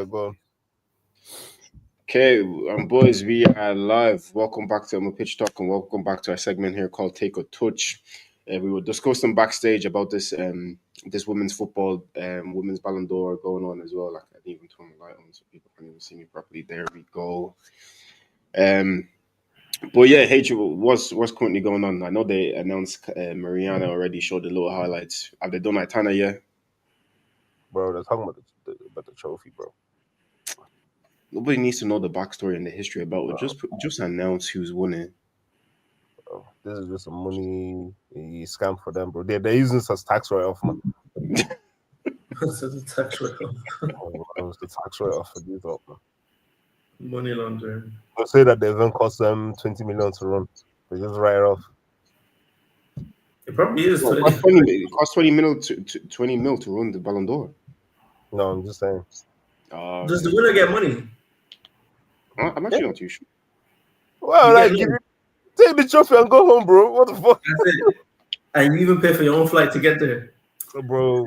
Go on. Okay, boys, we are live. Welcome back to Pitch Talk and welcome back to our segment here called Take a Touch. We were discussing backstage about this women's football, women's Ballon d'Or going on as well. Like I didn't even turn the light on so people can't even see me properly. There we go. But yeah, H, what's currently going on? I know they announced Mariana already showed the little highlights. Have they done Aitana yet? Bro, they're talking about the trophy, bro. Nobody needs to know the backstory and the history about it. Just announce who's winning. This is just a money scam for them, bro. They're using this as tax write-off, man. It's a tax write-off. It's the tax write-off for these up, man. Money laundering. They'll say that the event cost them 20 million to run. They just write it off. It probably is. It costs 20 mil to run the Ballon d'Or. No, I'm just saying. Does the winner get money? I'm actually not too sure. Well, like, take the trophy and go home, bro. What the fuck? That's it. And you even pay for your own flight to get there, bro.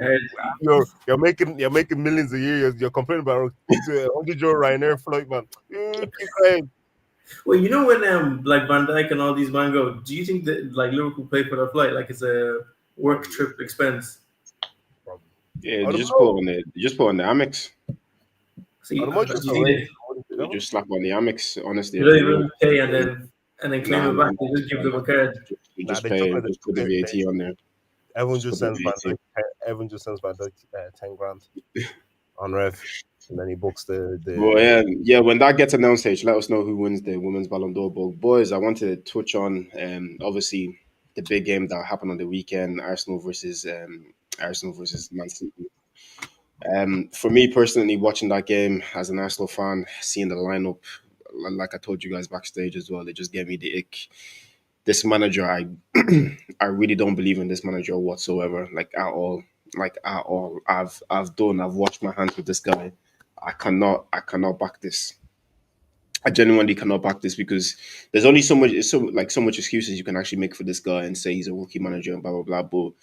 You're making millions a year. You're complaining about 100 euro Ryanair flight, man. Keep crying. Well, you know when like Van Dijk and all these men go, do you think that like Liverpool pay for their flight like it's a work trip expense? Yeah, they just put on the Amex. So you just slap on the Amex. Honestly, you don't even pay and then claim it back. You just give them a card. You just pay. Just put the VAT on there. Everyone just sends Van Dijk 10 grand on rev, and then he books the. Well, yeah. When that gets announced, let us know who wins the Women's Ballon d'Or. But boys, I wanted to touch on obviously the big game that happened on the weekend: Arsenal versus Man City. For me personally, watching that game as an Arsenal fan, seeing the lineup, like I told you guys backstage as well, it just gave me the ick. This manager, I really don't believe in this manager whatsoever, like at all. I've washed my hands with this guy. I cannot back this. I genuinely cannot back this because there's only so much excuses you can actually make for this guy and say he's a rookie manager and blah blah blah. But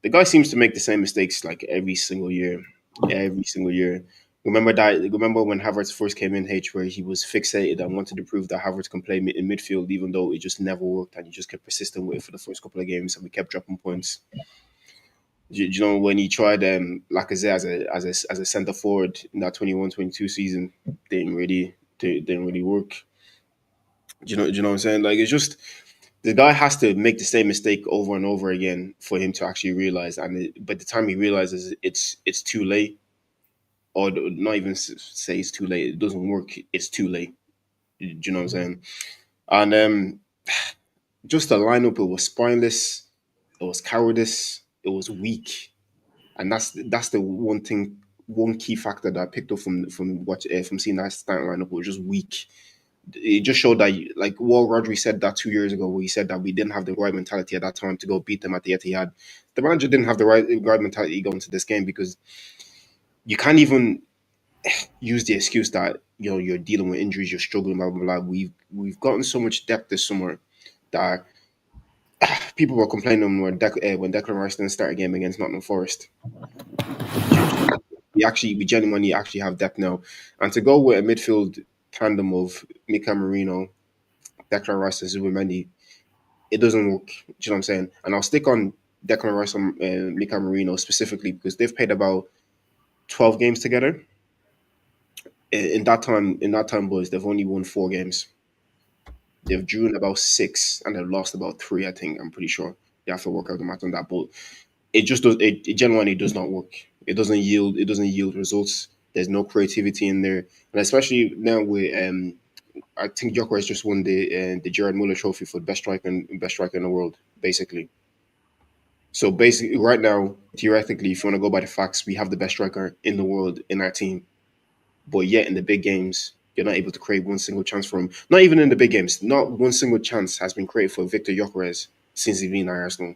the guy seems to make the same mistakes like every single year. Remember when Havertz first came in, where he was fixated and wanted to prove that Havertz can play in midfield, even though it just never worked, and he just kept persistent with it for the first couple of games, and we kept dropping points. Do you know when he tried Lacazette as a centre forward in that 21-22 season, didn't really work. Do you know what I'm saying? Like, it's just the guy has to make the same mistake over and over again for him to actually realize. And by the time he realizes it's too late, or not even say it's too late, it doesn't work. It's too late. Do you know what I'm saying? And just the lineup, it was spineless, it was cowardice, it was weak, and that's the one key factor that I picked up from seeing that starting lineup. It was just weak. It just showed that, like Wal Rodri said that 2 years ago, where he said that we didn't have the right mentality at that time to go beat them at the Etihad. The manager didn't have the right mentality going into this game because you can't even use the excuse that you're dealing with injuries, you're struggling, blah blah blah. We've gotten so much depth this summer that people were complaining when Declan Rice didn't start a game against Nottingham Forest. We genuinely actually have depth now, and to go with a midfield tandem of Mika Marino, Declan Rice, and Zubimendi, it doesn't work. Do you know what I'm saying? And I'll stick on Declan Rice and Mika Marino specifically because they've played about 12 games together. In that time, boys, they've only won 4 games. They've drawn about 6 and they've lost about 3. I think I'm pretty sure. You have to work out the math on that, but it just does. It genuinely does not work. It doesn't yield results. There's no creativity in there, and especially now with I think Gyökeres just won the Gerard Muller Trophy for best striker in the world, basically. So basically, right now, theoretically, if you want to go by the facts, we have the best striker in the world in our team. But yet, in the big games, you're not able to create one single chance for him. Not even in the big games. Not one single chance has been created for Victor Gyökeres since he's been at Arsenal.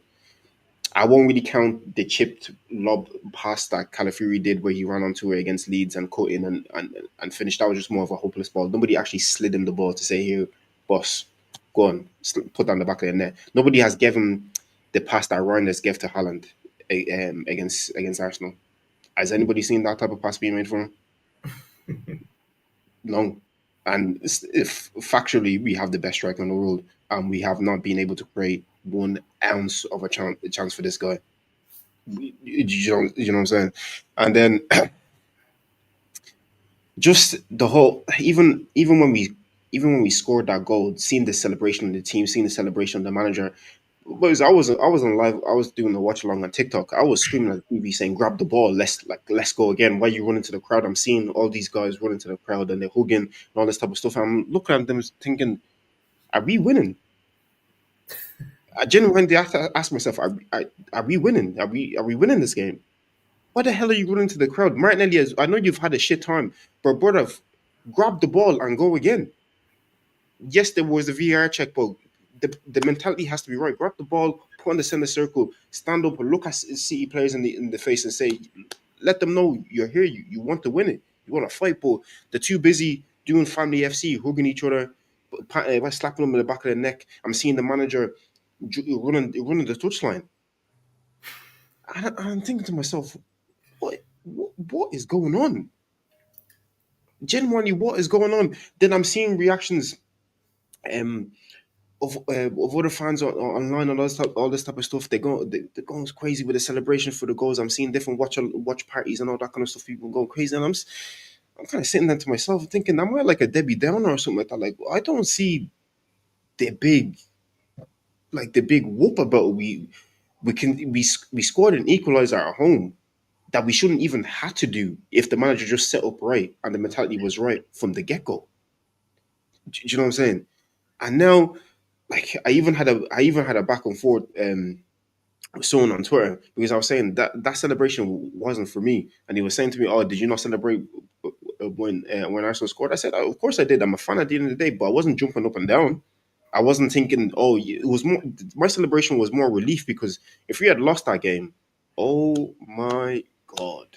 I won't really count the chipped lob pass that Calafiori did where he ran onto it against Leeds and cut in and finished. That was just more of a hopeless ball. Nobody actually slid him the ball to say, here, boss, go on, put down the back of the net. Nobody has given the pass that Reinders gave to Haaland against Arsenal. Has anybody seen that type of pass being made for him? No. And if factually, we have the best striker in the world, and we have not been able to create 1 ounce of a chance for this guy. You know what I'm saying? And then just the whole, even when we scored that goal, seeing the celebration of the team, seeing the celebration of the manager. Boys, I wasn't live. I was doing the watch along on TikTok. I was screaming at the TV saying, "Grab the ball, let's go again." Why you running to the crowd? I'm seeing all these guys running to the crowd and they're hugging and all this type of stuff. I'm looking at them thinking, "Are we winning?" I genuinely have to ask myself, "Are we winning? Are we winning this game?" Why the hell are you running to the crowd? Martinelli, I know you've had a shit time, but brother, grab the ball and go again. Yes, there was a VR check, but the mentality has to be right. Grab the ball, put on the center circle, stand up, and look at City players in the face and say, let them know you're here. You want to win it. You want to fight, but they're too busy doing family FC, hugging each other, slapping them in the back of the neck. I'm seeing the manager running the touchline. I'm thinking to myself, what is going on? Genuinely, what is going on? Then I'm seeing reactions um, of other fans online and all this type of stuff. They're going crazy with the celebration for the goals. I'm seeing different watch parties and all that kind of stuff. People going crazy, and I'm kind of sitting there to myself thinking, am I like a Debbie Downer or something like that? Like I don't see the big whoop about it. We scored an equalizer at home that we shouldn't even have to do if the manager just set up right and the mentality was right from the get go. Do you know what I'm saying? And now, like I even had a back and forth with someone on Twitter because I was saying that celebration wasn't for me, and he was saying to me, "Oh, did you not celebrate when Arsenal scored?" I said, "Oh, of course I did. I'm a fan at the end of the day, but I wasn't jumping up and down. I wasn't thinking, oh, it was more. My celebration was more relief because if we had lost that game, oh my god,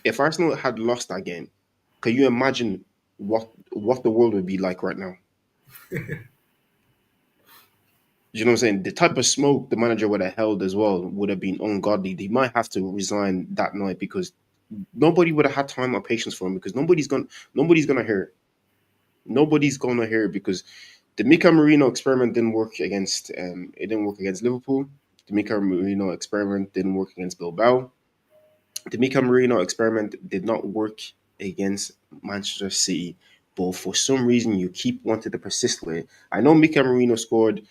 if Arsenal had lost that game, can you imagine what the world would be like right now?" You know what I'm saying? The type of smoke the manager would have held as well would have been ungodly. They might have to resign that night because nobody would have had time or patience for him because nobody's gonna hear it. Nobody's gonna hear it because the Mika Marino experiment didn't work against it didn't work against Liverpool. The Mika Marino experiment didn't work against Bilbao. The Mika Marino experiment did not work against Manchester City. But for some reason you keep wanting to persist with it. I know Mika Marino scored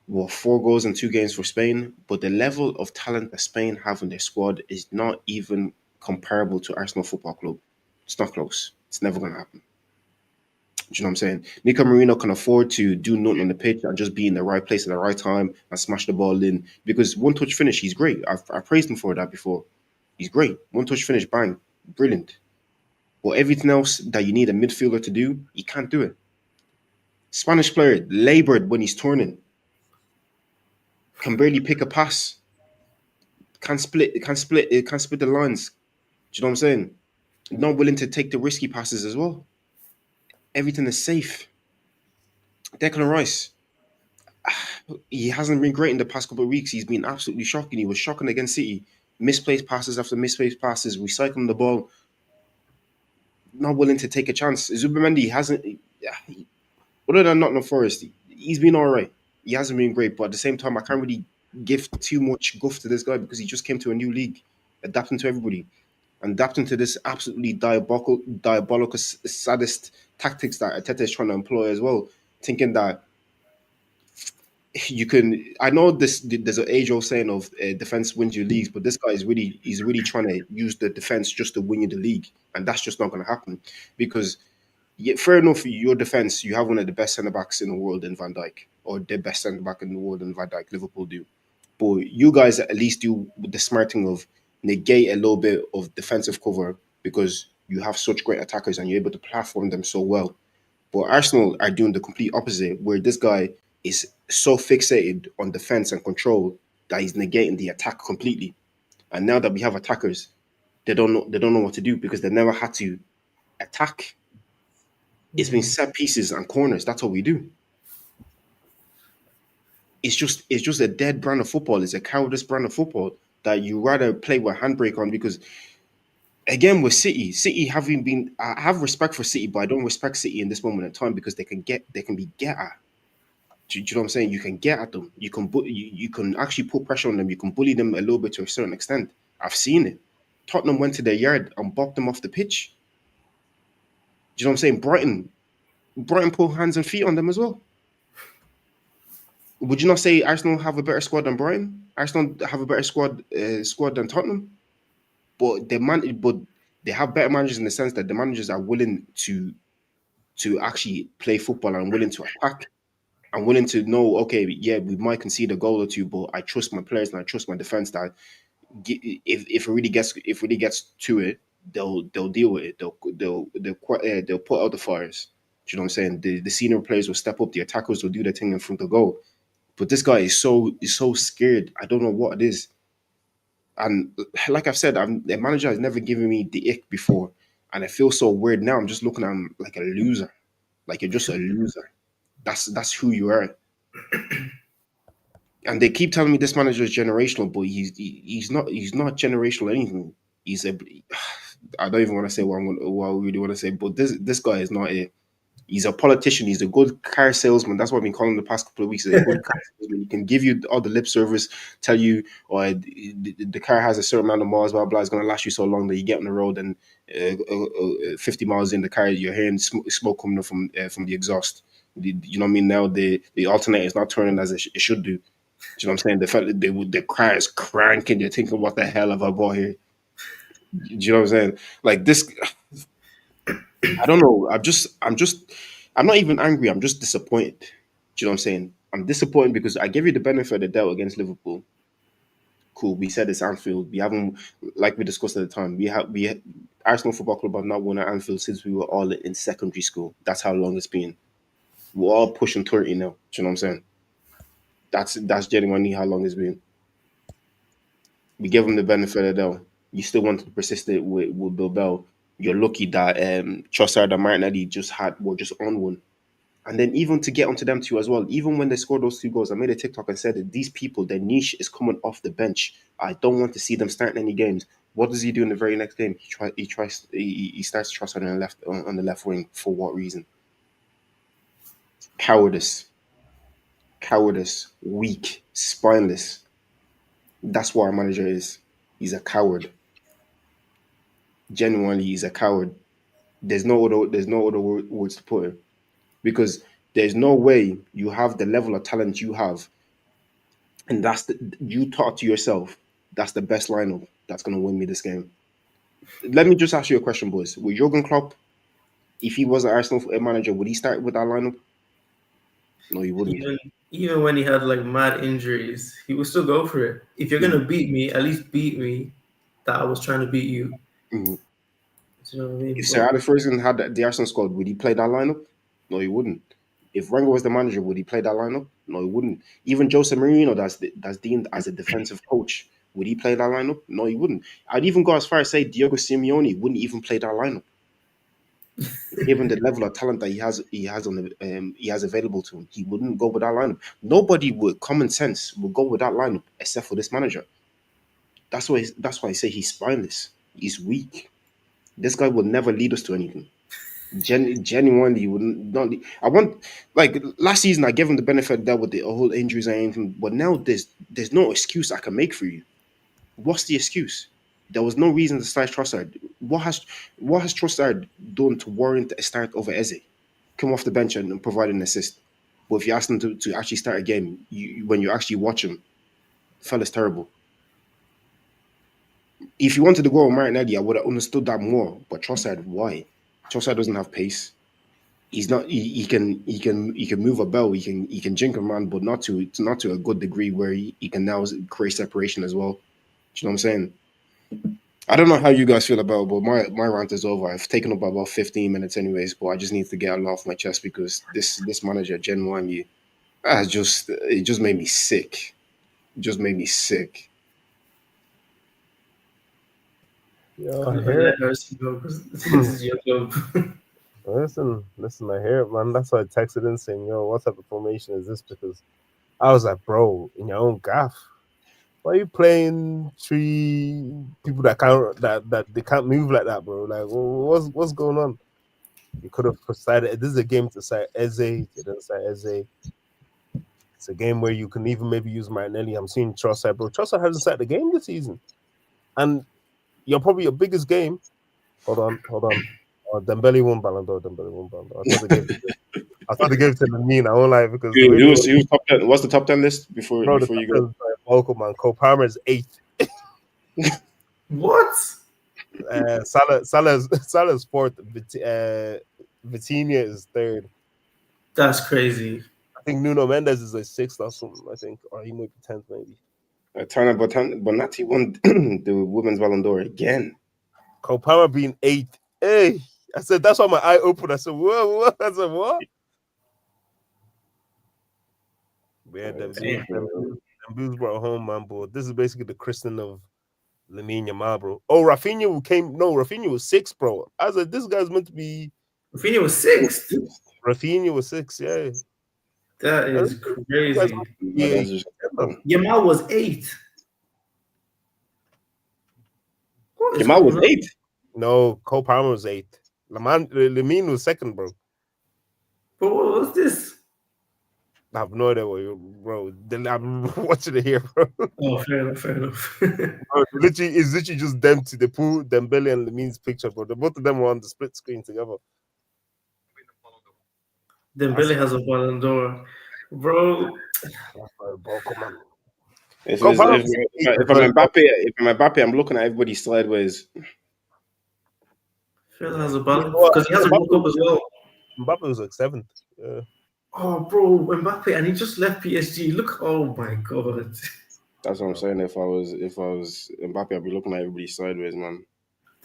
4 goals in 2 games for Spain, but the level of talent that Spain have in their squad is not even comparable to Arsenal Football Club. It's not close. It's never going to happen. Do you know what I'm saying? Nico Marino can afford to do nothing on the pitch and just be in the right place at the right time and smash the ball in because one touch finish, he's great. I've praised him for that before. He's great. One touch finish, bang, brilliant. But everything else that you need a midfielder to do, he can't do it. Spanish player labored when he's turning, can barely pick a pass, can't split the lines. Do you know what I'm saying? Not willing to take the risky passes as well. Everything is safe. Declan Rice, he hasn't been great in the past couple of weeks. He's been absolutely shocking. He was shocking against City. Misplaced passes after misplaced passes, recycling the ball, not willing to take a chance. Zubimendi hasn't, yeah, other than Nottingham Forest, he's been all right. He hasn't been great, but at the same time, I can't really give too much guff to this guy because he just came to a new league, adapting to everybody, adapting to this absolutely diabolical, saddest tactics that Arteta is trying to employ as well, thinking that you can. I know this. There's an age-old saying of defense wins you leagues, but this guy is really trying to use the defense just to win you the league, and that's just not going to happen because yeah, fair enough. Your defense, you have one of the best centre backs in the world in Van Dijk, or the best centre back in the world in Van Dijk. Liverpool do, but you guys at least do the smart thing of negate a little bit of defensive cover because you have such great attackers and you're able to platform them so well. But Arsenal are doing the complete opposite, where this guy is so fixated on defense and control that he's negating the attack completely. And now that we have attackers, they don't know what to do because they never had to attack. It's been set pieces and corners. That's what we do. It's just a dead brand of football. It's a cowardice brand of football that you rather play with handbrake on because Again with City having been, I have respect for City, but I don't respect City in this moment in time because they can be get at. Do you know what I'm saying? You can get at them. You can actually put pressure on them. You can bully them a little bit to a certain extent. I've seen it. Tottenham went to their yard and bopped them off the pitch. Do you know what I'm saying? Brighton put hands and feet on them as well. Would you not say Arsenal have a better squad than Brighton? Arsenal have a better squad than Tottenham, but they have better managers in the sense that the managers are willing to actually play football and willing to attack. I'm willing to know, okay, yeah, we might concede a goal or two, but I trust my players and I trust my defense that if it really gets to it, they'll deal with it. They'll put out the fires. Do you know what I'm saying? The senior players will step up. The attackers will do their thing in front of goal. But this guy is so scared. I don't know what it is. And like I've said, the manager has never given me the ick before, and I feel so weird now. I'm just looking at him like a loser. Like you're just a loser. That's who you are. And they keep telling me this manager is generational, but he's not generational anything. He's a I don't even want to say what I really want to say, but this guy is not a he's a politician. He's a good car salesman. That's what I've been calling him the past couple of weeks. He's a good car salesman. He can give you all the lip service, tell you, the car has a certain amount of miles, blah, blah, it's going to last you so long that you get on the road and 50 miles in the car, you're hearing smoke coming from the exhaust. You know what I mean? Now the alternator is not turning as it should do. Do you know what I'm saying? The fact that the car is cranking, you're thinking, what the hell have I bought here? Do you know what I'm saying? Like this, I don't know. I'm not even angry. I'm just disappointed. Do you know what I'm saying? I'm disappointed because I gave you the benefit of the doubt against Liverpool. Cool. We said it's Anfield. We haven't, like we discussed at the time, Arsenal Football Club have not won at Anfield since we were all in secondary school. That's how long it's been. We're all pushing 30 now. Do you know what I'm saying? That's genuinely how long it's been. We gave him the benefit of the doubt. You still wanted to persist it with Bilbao. You're lucky that Trossard and Martinelli were just on one. And then even to get onto them two as well, even when they scored those two goals, I made a TikTok and said that these people, their niche is coming off the bench. I don't want to see them starting any games. What does he do in the very next game? He starts Trossard on the left wing. For what reason? Cowardice, weak, spineless. That's what our manager is. He's a coward. Genuinely, he's a coward. There's no other words to put it, because there's no way you have the level of talent you have, and you thought to yourself, that's the best lineup that's going to win me this game. Let me just ask you a question, boys. Would Jurgen Klopp, if he was an Arsenal manager, would he start with that lineup? No, he wouldn't. Even when he had like mad injuries, he would still go for it. If you're gonna beat me, at least beat me that I was trying to beat you. Mm-hmm. You know what I mean? If Sir Alex Ferguson had the Arsenal squad, would he play that lineup? No, he wouldn't. If Wenger was the manager, would he play that lineup? No, he wouldn't. Even Jose Mourinho, that's deemed as a defensive coach, would he play that lineup? No, he wouldn't. I'd even go as far as say Diego Simeone wouldn't even play that lineup, given the level of talent that he has available to him. He wouldn't go with that lineup. Nobody with common sense would go with that lineup except for this manager. That's why I say he's spineless. He's weak. This guy will never lead us to anything. Genuinely would not. I want, like last season, I gave him the benefit of that with the whole injuries and anything, but now there's no excuse I can make for you. What's the excuse? There was no reason to start Trossard. What has Trossard done to warrant a start over Eze? Come off the bench and provide an assist. But if you ask him to actually start a game, when you actually watch him, the fella's terrible. If you wanted to go with Martinelli, I would have understood that more. But Trossard, why? Trossard doesn't have pace. He's not. He can move a bell. He can jink a man, but not to a good degree where he can now create separation as well. Do you know what I'm saying? I don't know how you guys feel about it, but my rant is over. I've taken up about 15 minutes anyways, but I just need to get it off my chest because this manager, genuinely, it just made me sick. It just made me sick. Yo, I hear it. This is your club. Listen, I hear it, man. That's why I texted in saying, yo, what type of formation is this? Because I was like, bro, in your own gaff. Why are you playing three people that they can't move like that, bro? Like, what's going on? You could have decided this is a game to say Eze. You didn't say Eze. It's a game where you can even maybe use Martinelli. I'm seeing Trossard, bro. Trossard hasn't started the game this season, and you're probably your biggest game. Hold on. Dembele won Ballon d'Or. I thought they gave it to Lamine. I won't lie because the way He was top 10. What's the top 10 list before the you go? local man. Cole Palmer is 8th. What? Salah's 4th. Vitinha is 3rd. That's crazy. I think Nuno Mendes is 6th or something. I think, or he might be 10th maybe. Tana Bonatti won the women's Ballon d'Or again. Cole Palmer being 8th. Hey, I said that's why my eye opened. I said, whoa. I said, what? Yeah, them Blues brought home, man, bro. This is basically the christening of Lamine Yamal, bro. Oh, Rafinha was 6th, bro. I was like, this guy's meant to be. Rafinha was 6th. Rafinha was 6th, yeah. That is crazy. Yamal was 8th. Yamal was 8th. No, Cole Palmer was 8th. Lamine was 2nd, bro. But what was this? I have no idea what you, bro. I'm watching it here, bro. Oh, fair enough. Bro, it's literally just them to the pool, Dembele and Lamine's picture, bro. Both of them were on the split screen together. Dembele has a Ballon d'Or, bro. If I'm Mbappe, I'm looking at everybody sideways. Phil has a Ballon because he has a World Cup as well. Mbappe was like 7th. Yeah. Oh, bro, Mbappe, and he just left PSG. Look, oh my god. That's what I'm saying. If I was Mbappe, I'd be looking at everybody sideways, man.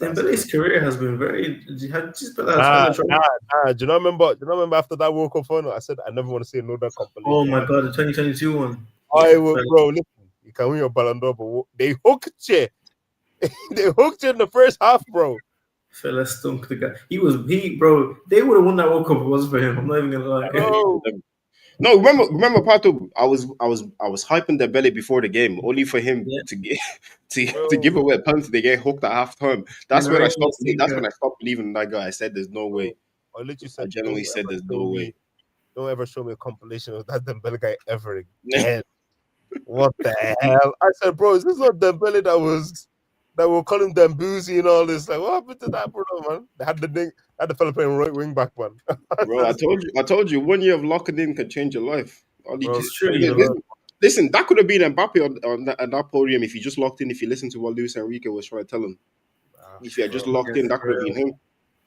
Dembele's career has been very. Do you not remember after that World Cup final? I said I never want to see another compilation. Oh my god, the 2022 one. Bro, listen, you can win your Ballon d'Or, but they hooked you. They hooked you in the first half, bro. Fella stunk the guy. Bro. They would have won that World Cup if it wasn't for him. I'm not even gonna lie. No, remember, Pato. I was hyping Dembele before the game, only for him to give away a penalty. They get hooked at halftime. That's when I stopped. That's when I stopped believing in that guy. I said, "There's no way." I genuinely said, "There's no way." Don't ever show me a compilation of that Dembele guy ever again. What the hell? I said, bro, is this not Dembele that were calling Demboozy and all this? Like, what happened to that, bro, man? They had the fella playing right wing back, man. Bro, I told you, 1 year of locking in can change your life. Listen, that could have been Mbappe on that podium if he just locked in. If you listen to what Luis Enrique was trying to tell him, if he had just locked in, that could have been him.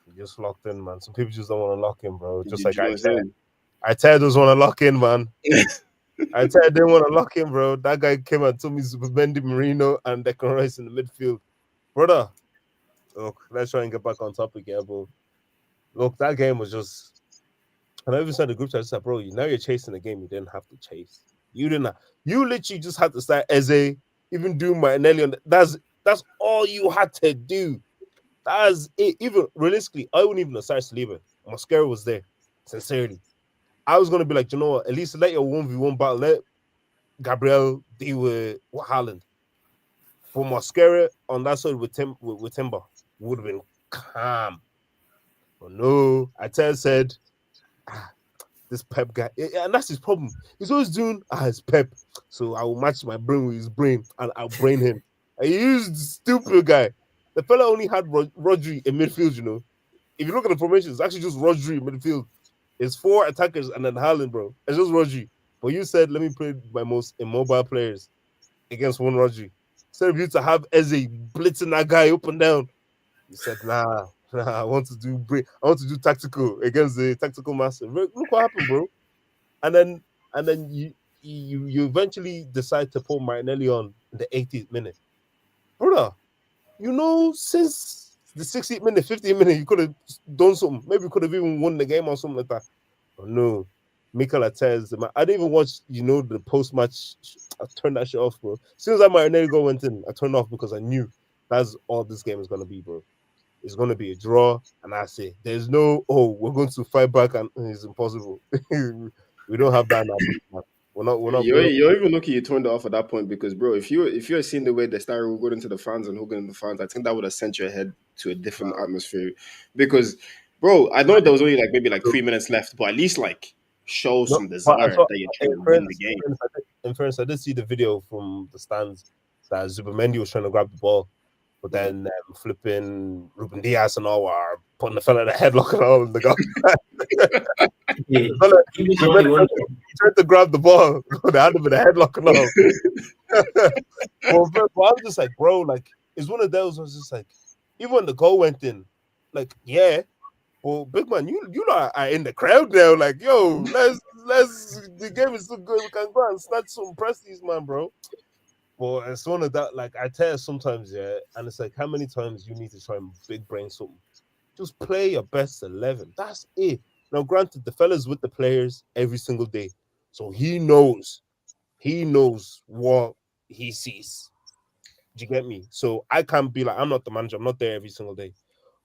He just locked in, man. Some people just don't want to lock in, bro. Just like I said. I doesn't want to lock in, man. I didn't want to lock in, bro. That guy came and told me Mendy, Marino, and Declan Rice in the midfield. Brother, look, let's try and get back on topic here, bro. Look, that game was just... And I even said the group chat, I said, bro, now you're chasing the game you didn't have to chase. You literally just had to start Eze, even do Martinelli. That's all you had to do. That's it. Even realistically, I wouldn't even have started Saliba. Mascara was there, sincerely. I was gonna be like, you know what? At least let your 1v1 battle. Let Gabriel deal with Haaland. For Mascara on that side with Timber would have been calm. But no, Arteta said, this Pep guy, and that's his problem. He's always doing his Pep. So I will match my brain with his brain and I'll brain him. I used stupid guy. The fella only had Rodri in midfield, you know. If you look at the formation, it's actually just Rodri in midfield. It's 4 attackers and then Haaland, bro. It's just Rodri. But you said, let me play my most immobile players against one Rodri. Instead of you to have Eze blitzing that guy up and down, you said, nah, I want to do tactical against the tactical master. Look what happened, bro. And then you eventually decide to put Martinelli on in the 80th minute. Brother, since the 60th minute, 50th minute, you could have done something. Maybe you could have even won the game or something like that. But no, Mikel Arteta'S. I didn't even watch, the post-match. I turned that shit off, bro. As soon as that Martinelli goal went in, I turned off because I knew that's all this game is going to be, bro. It's going to be a draw, and I say, there's no, we're going to fight back, and it's impossible. We don't have that now. We're not. You're even lucky you turned it off at that point because, bro, if you're seeing the way they started going into the fans and hugging the fans, I think that would have sent your head to a different atmosphere. Because, bro, I know there was only like maybe like 3 minutes left, but at least like show No, some but I desire saw, that you're trying to win the game. in fairness, I did see the video from the stands that Zubimendi was trying to grab the ball, but then flipping Ruben Diaz and all are putting the fella in a headlock and all, and the guy. Yeah, He tried to grab the ball, but they had him in a headlock and all. But I'm just like, bro, like, it's one of those. I was just like, even when the goal went in, like, yeah, well, big man, you know are in the crowd now. Like, yo, let's. The game is so good. We can go and snatch some presties, man, bro. But it's one of that. Like, I tell you sometimes, yeah, and it's like, how many times you need to try and big brain something? Just play your best 11. That's it. Now, granted, the fella's with the players every single day, so he knows what he sees. Do you get me? So I can't be like, I'm not the manager. I'm not there every single day.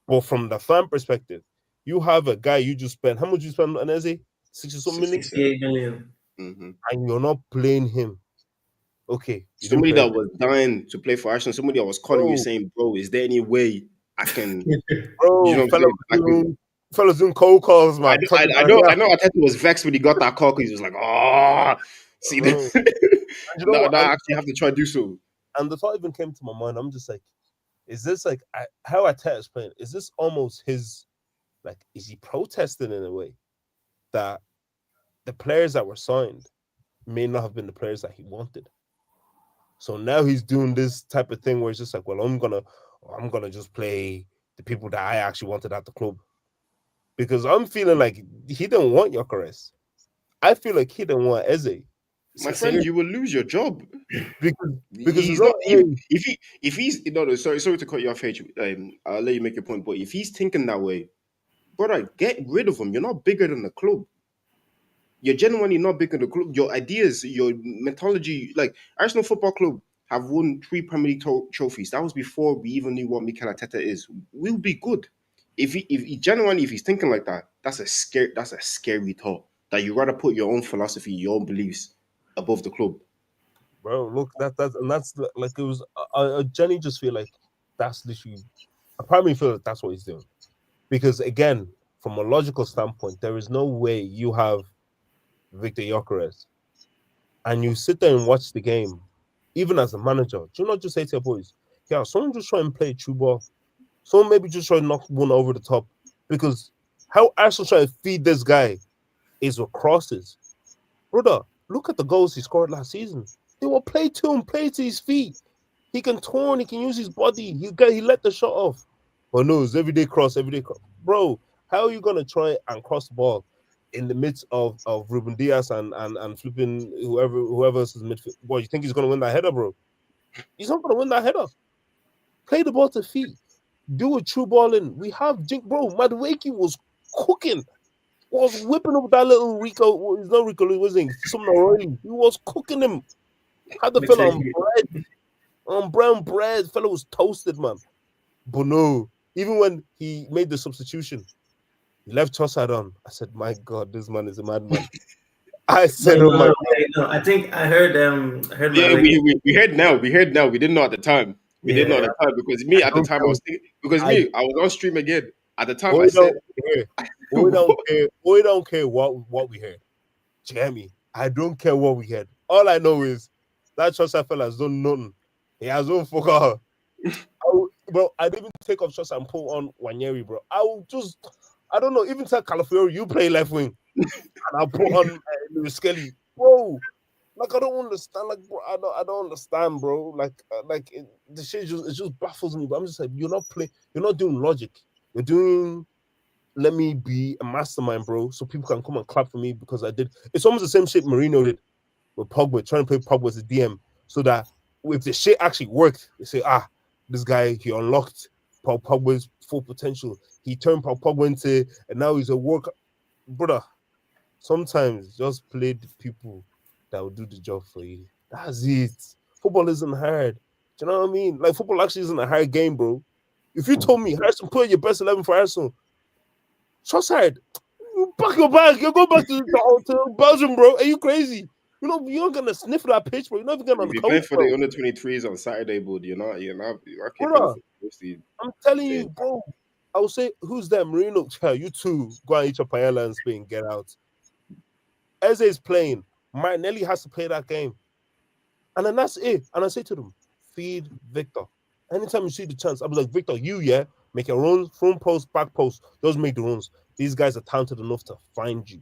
But from the fan perspective, you have a guy you just spent, how much you spend on Eze? 60-something million? 68 million. Mm-hmm. And you're not playing him. Okay. Somebody that was dying to play for Arsenal, somebody that was calling you saying, bro, is there any way I can... Bro, you know fellas doing cold calls, man. I know Arteta was vexed when he got that call because he was like, oh, see, now I actually have to try to do so. And the thought even came to my mind, I'm just like, is this like how Arteta's playing? Is this almost his, like, is he protesting in a way that the players that were signed may not have been the players that he wanted? So now he's doing this type of thing where it's just like, well, I'm gonna just play the people that I actually wanted at the club. Because I'm feeling like he didn't want Gyökeres. I feel like he didn't want Eze. My friend, you will lose your job because he's not. If he's sorry to cut you off, H. I'll let you make your point. But if he's thinking that way, brother, get rid of him. You're not bigger than the club. You're genuinely not bigger than the club. Your ideas, your methodology, like Arsenal Football Club have won 3 Premier League trophies. That was before we even knew what Mikel Arteta is. We'll be good. If he's thinking like that, that's a scary thought. That you rather put your own philosophy, your own beliefs above the club. Bro, look, that's like, it was. I Jenny just feel like that's literally. I probably feel like that's what he's doing, because again, from a logical standpoint, there is no way you have Victor Gyökeres and you sit there and watch the game, even as a manager. Do you not just say to your boys, yeah, someone just try and play true ball. Someone maybe just try and knock one over the top, because how Arsenal try to feed this guy is with crosses. Brother, look at the goals he scored last season. They will play to him, play to his feet. He can turn, he can use his body. He let the shot off. But no, it's everyday cross. Bro, how are you gonna try and cross the ball in the midst of Ruben Diaz and flipping whoever else is midfield? Boy, you think he's gonna win that header, bro? He's not gonna win that header. Play the ball to feet. Do a true ball in. We have bro. Madueke was cooking. Was whipping up that little Rico. It's not Rico. It wasn't something already. He was cooking him. Had the fella on bread, on brown bread. Fella was toasted, man. But no, even when he made the substitution, he left Trossard on. I said, "My God, this man is a madman." I said, "Oh my God!" I think I heard. Yeah, we heard now. We heard now. We didn't know at the time. We didn't know at the time because me at the time I was thinking, I was on stream again at the time. I said, we don't care what we heard. Jamie, I don't care what we heard. All I know is that Trossard fella has done nothing. He has no fucker. Bro, I didn't even take off Trossard and put on Wanyeri, bro. I don't know, even tell Calafiori, you play left wing. And I'll put on Lewis Skelly. Bro, like, I don't understand. Like, bro, I don't understand, bro. The shit just baffles me. But I'm just like, you're not doing logic. You're doing, let me be a mastermind, bro, so people can come and clap for me because I did. It's almost the same shit Mourinho did with Pogba, trying to play Pogba as a DM, so that if the shit actually worked, they say, this guy, he unlocked Pogba's full potential. He turned Pogba into, and now he's a worker. Brother, sometimes just play the people that will do the job for you. That's it. Football isn't hard. Do you know what I mean? Like, football actually isn't a hard game, bro. If you told me, Arsenal, put your best 11 for Arsenal, Trossard, you pack your bag. You go back to Belgium, bro. Are you crazy? You're not gonna sniff that pitch, bro. You're not even gonna on If the you're playing coach, for bro. the under 23s on Saturday, bud, you're okay. Brother, I'm telling you, bro. I will say, who's there? Marino, you two go and eat your paella in Spain. Get out. Eze is playing. Martinelli has to play that game. And then that's it. And I say to them, feed Victor. Anytime you see the chance, I'll be like, Victor, make your runs, front post, back post. Those make the runs. These guys are talented enough to find you.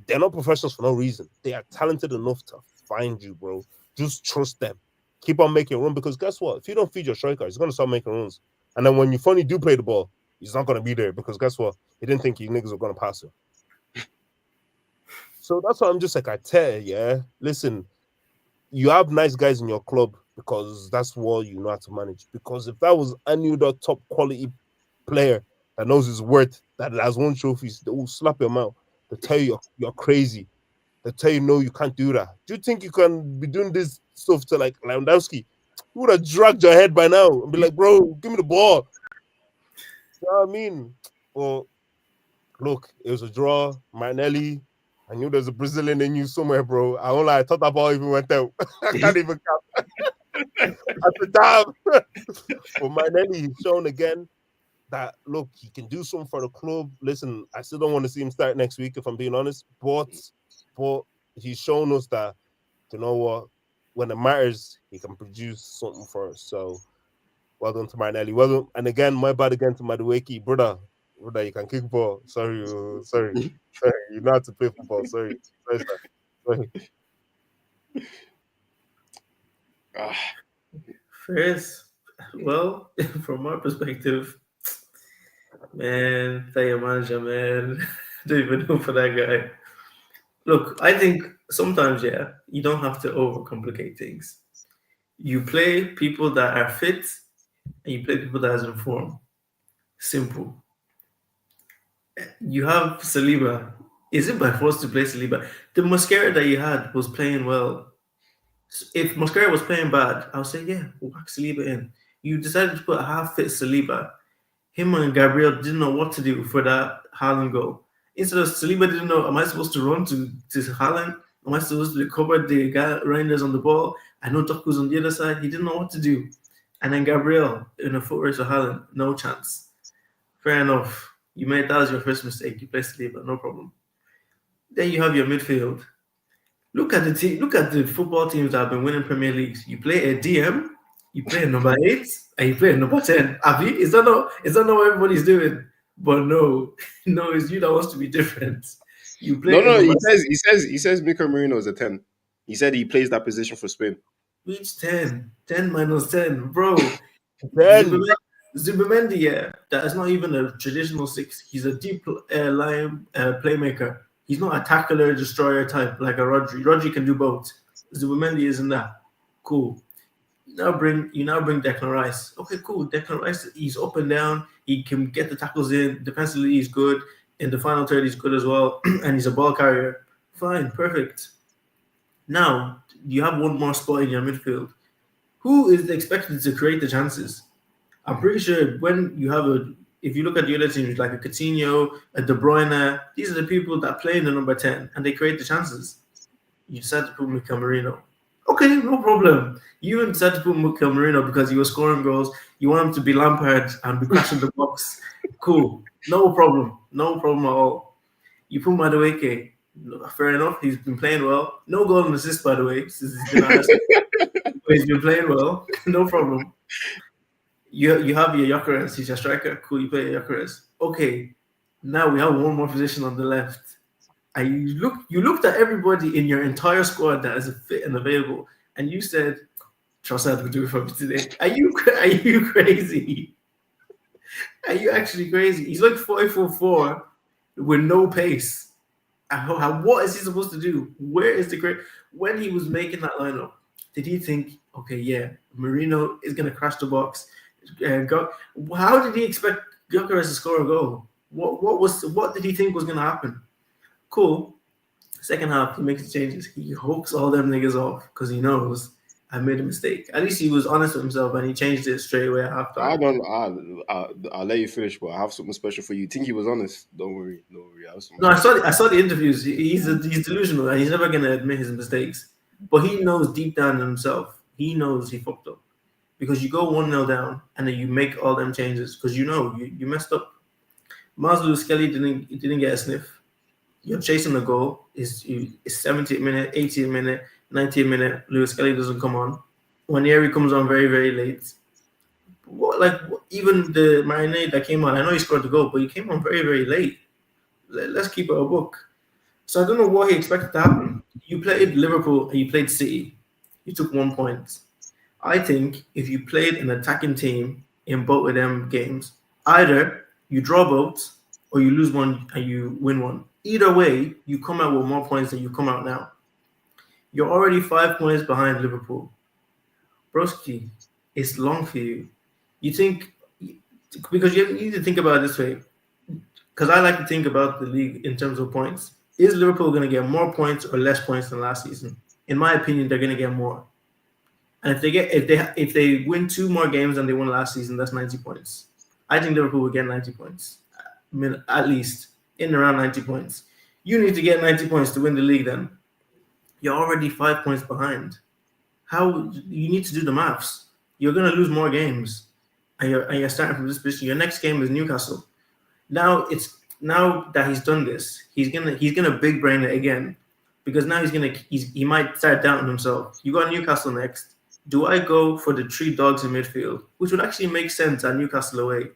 They're not professionals for no reason. They are talented enough to find you, bro. Just trust them. Keep on making a run because guess what? If you don't feed your striker, he's going to start making runs. And then when you finally do play the ball, he's not going to be there because guess what? He didn't think you niggas were going to pass him. So that's why I'm just like, I tell you, yeah, listen, you have nice guys in your club because that's what you know how to manage. Because if that was any other top quality player that knows his worth, that has won trophies, they will slap your mouth. They tell you you're crazy. They tell you no, you can't do that. Do you think you can be doing this stuff to like Lewandowski? You would have dragged your head by now and be like, bro, give me the ball. You know what I mean? Well, look, it was a draw. Martinelli. I knew there's a Brazilian in you somewhere, bro. I thought that ball even went out. I can't even count. At the time. But Martinelli, he's shown again that, look, he can do something for the club. Listen, I still don't want to see him start next week, if I'm being honest. But he's shown us that, you know what, when it matters, he can produce something for us. So, well done to Martinelli. Well done. And again, my bad again to Madueke. Brother, you can kick ball. Sorry. You know how to play football. Sorry. First, well, from my perspective, man, tell your manager, man. Don't even know for that guy. Look, I think sometimes, you don't have to overcomplicate things. You play people that are fit and you play people that are in form. Simple. You have Saliba. Is it by force to play Saliba? The Mosquera that you had was playing well. If Mosquera was playing bad, I'll say, whack Saliba in. You decided to put a half-fit Saliba. Him and Gabriel didn't know what to do for that Haaland goal. Instead of Saliba didn't know, am I supposed to run to Haaland? Am I supposed to cover the guy Reinders on the ball? I know Doku's on the other side. He didn't know what to do. And then Gabriel in a foot race with Haaland, no chance. Fair enough. That was your first mistake. You play Saliba, no problem. Then you have your midfield. Look at the team. Look at the football teams that have been winning Premier Leagues. You play a DM, you play a number 8, and you play a number 10. Is that not what everybody's doing? But no, it's you that wants to be different. You play. No. He says Mika Marino is a 10. He said he plays that position for Spain. Which 10? 10 minus 10, bro. 10. Zubimendi, that is not even a traditional 6. He's a deep line playmaker. He's not a tackler, destroyer type like a Rodri. Rodri can do both. Zubimendi isn't that. Cool. You now bring Declan Rice. Okay, cool. Declan Rice, he's up and down. He can get the tackles in. Defensively, he's good. In the final third, he's good as well. And he's a ball carrier. Fine, perfect. Now, you have one more spot in your midfield. Who is expected to create the chances? I'm pretty sure when you have if you look at the other teams like a Coutinho, a De Bruyne, these are the people that play in the number 10 and they create the chances. You decide to put Mikel Merino. Okay, no problem. You decide to put Mikel Merino because he was scoring goals. You want him to be Lampard and be crashing the box. Cool. No problem. No problem at all. You put Madueke. Fair enough. He's been playing well. No goal and assist, by the way, since he's been honest. He's been playing well. No problem. You have your Gyökeres. He's your striker. Cool, you play your Gyökeres. Okay, now we have one more position on the left. And you looked at everybody in your entire squad that is fit and available, and you said, Trossard will do it for me today. Are you crazy? Are you actually crazy? He's like 5'4" with no pace. What is he supposed to do? Where is the great? When he was making that lineup, did he think, okay, Marino is going to crash the box? How did he expect Gyökeres to score a goal? What did he think was going to happen? Cool. Second half, he makes the changes. He hooks all them niggas off because he knows I made a mistake. At least he was honest with himself and he changed it straight away after. I'll let you finish, but I have something special for you. Think he was honest? Don't worry. No, I saw the interviews. He's delusional and he's never gonna admit his mistakes. But he knows deep down in himself, he knows he fucked up. Because you go 1-0 down and then you make all them changes because you know you messed up. Miles Lewis-Skelly didn't get a sniff. You're chasing the goal. It's 70th minute, 80th minute, 90th minute. Lewis-Skelly doesn't come on. Waneri comes on very, very late. Even the Marinade that came on, I know he scored the goal, but he came on very, very late. Let's keep it a book. So I don't know what he expected to happen. You played Liverpool and you played City. You took 1 point. I think if you played an attacking team in both of them games, either you draw both or you lose one and you win one. Either way, you come out with more points than you come out now. You're already 5 points behind Liverpool. Broski, it's long for you. You think, because you need to think about it this way, because I like to think about the league in terms of points. Is Liverpool going to get more points or less points than last season? In my opinion, they're going to get more. And if they win 2 more games than they won last season, that's 90 points. I think Liverpool will get 90 points, at least in around 90 points. You need to get 90 points to win the league. Then you're already 5 points behind. How you need to do the maths? You're going to lose more games, and you're starting from this position. Your next game is Newcastle. Now that he's done this, he's gonna big brain it again, because now he might start doubting himself. You got Newcastle next. Do I go for the 3 dogs in midfield, which would actually make sense at Newcastle away?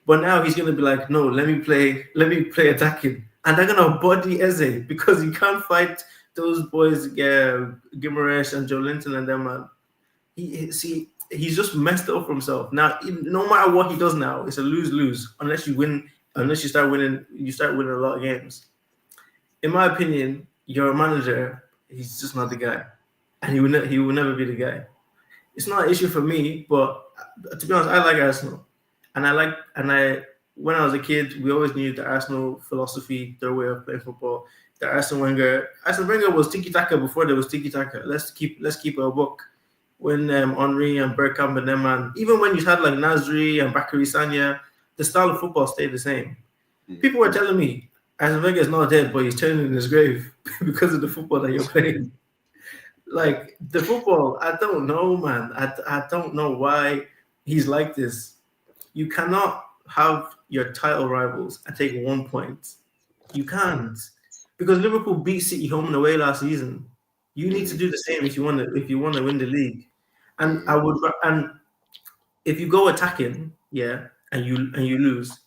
But now he's gonna be like, no, let me play attacking, and they're gonna body Eze because he can't fight those boys, Guimaraes and Joe Linton and them, man. He's just messed up for himself. Now, no matter what he does now, it's a lose-lose unless you win. Unless you start winning a lot of games. In my opinion, you're a manager. He's just not the guy, and he will never be the guy. It's not an issue for me, but to be honest, I like Arsenal, and when I was a kid, we always knew the Arsenal philosophy, their way of playing football. The Arsene Wenger was tiki taka before there was tiki taka. Let's keep it a book. When Henry and Bergkamp and them, man, even when you had like Nasri and Bakary Sagna, the style of football stayed the same. People were telling me Arsene Wenger is not dead, but he's turning in his grave because of the football that you're playing. Like the football, I don't know, man. I don't know why he's like this. You cannot have your title rivals and take 1 point. You can't, because Liverpool beat City home and away last season. You need to do the same if you want to win the league. And if you go attacking, and you lose,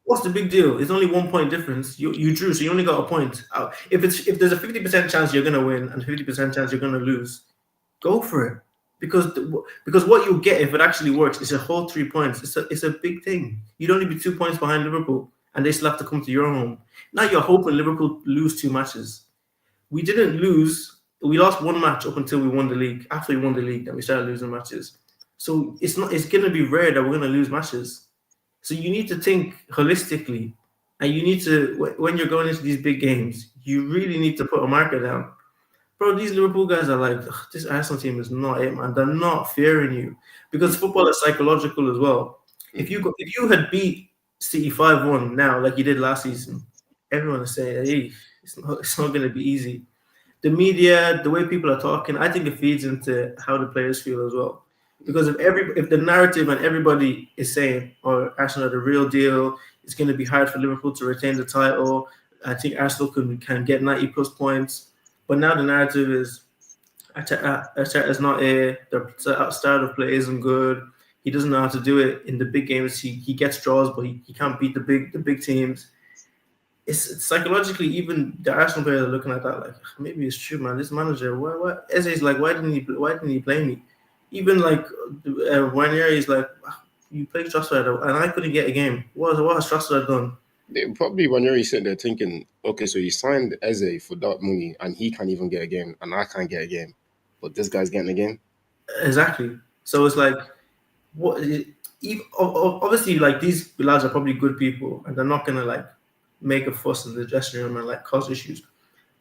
what's the big deal? It's only 1 point difference. You drew, so you only got a point. If there's a 50% chance you're gonna win and 50% chance you're gonna lose, go for it. Because what you'll get if it actually works is a whole 3 points. It's a big thing. You'd only be 2 points behind Liverpool, and they still have to come to your home. Now you're hoping Liverpool lose 2 matches. We didn't lose. We lost 1 match up until we won the league. After we won the league, then we started losing matches. So it's gonna be rare that we're gonna lose matches. So you need to think holistically, and you need to, when you're going into these big games, you really need to put a marker down. Bro, these Liverpool guys are like, this Arsenal team is not it, man. They're not fearing you, because football is psychological as well. If you had beat City 5-1 now, like you did last season, everyone is saying, hey, it's not going to be easy. The media, the way people are talking, I think it feeds into how the players feel as well. Because if the narrative and everybody is saying, Arsenal are the real deal, it's going to be hard for Liverpool to retain the title. I think Arsenal can get 90 plus points. But now the narrative is Arteta's not the start of play isn't good. He doesn't know how to do it in the big games. He gets draws, but he can't beat the big teams. It's psychologically, even the Arsenal players are looking at that like, maybe it's true, man. This manager, what? Eze's like, why didn't he play me? Even like Waneri is like, you played Trossard and I couldn't get a game. What has Trossard done? Probably Waneri sitting there thinking, okay, so you signed Eze for that money and he can't even get a game and I can't get a game, but this guy's getting a game. Exactly. So it's like, what? Obviously, like these lads are probably good people and they're not gonna like make a fuss in the dressing room and like cause issues.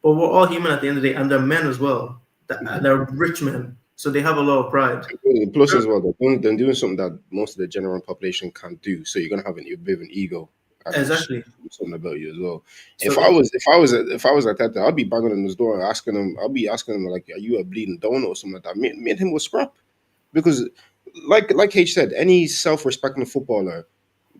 But we're all human at the end of the day, and they're men as well. They're rich men. so they have a lot of pride. Plus, as well, they're doing something that most of the general population can't do. So you're gonna have a bit of an ego. Exactly. Something about you as well. So If I was at that, I'd be banging on his door, asking him. I'll be asking him like, "Are you a bleeding donut or something like that?" Me and him will scrap because, like H said, any self-respecting footballer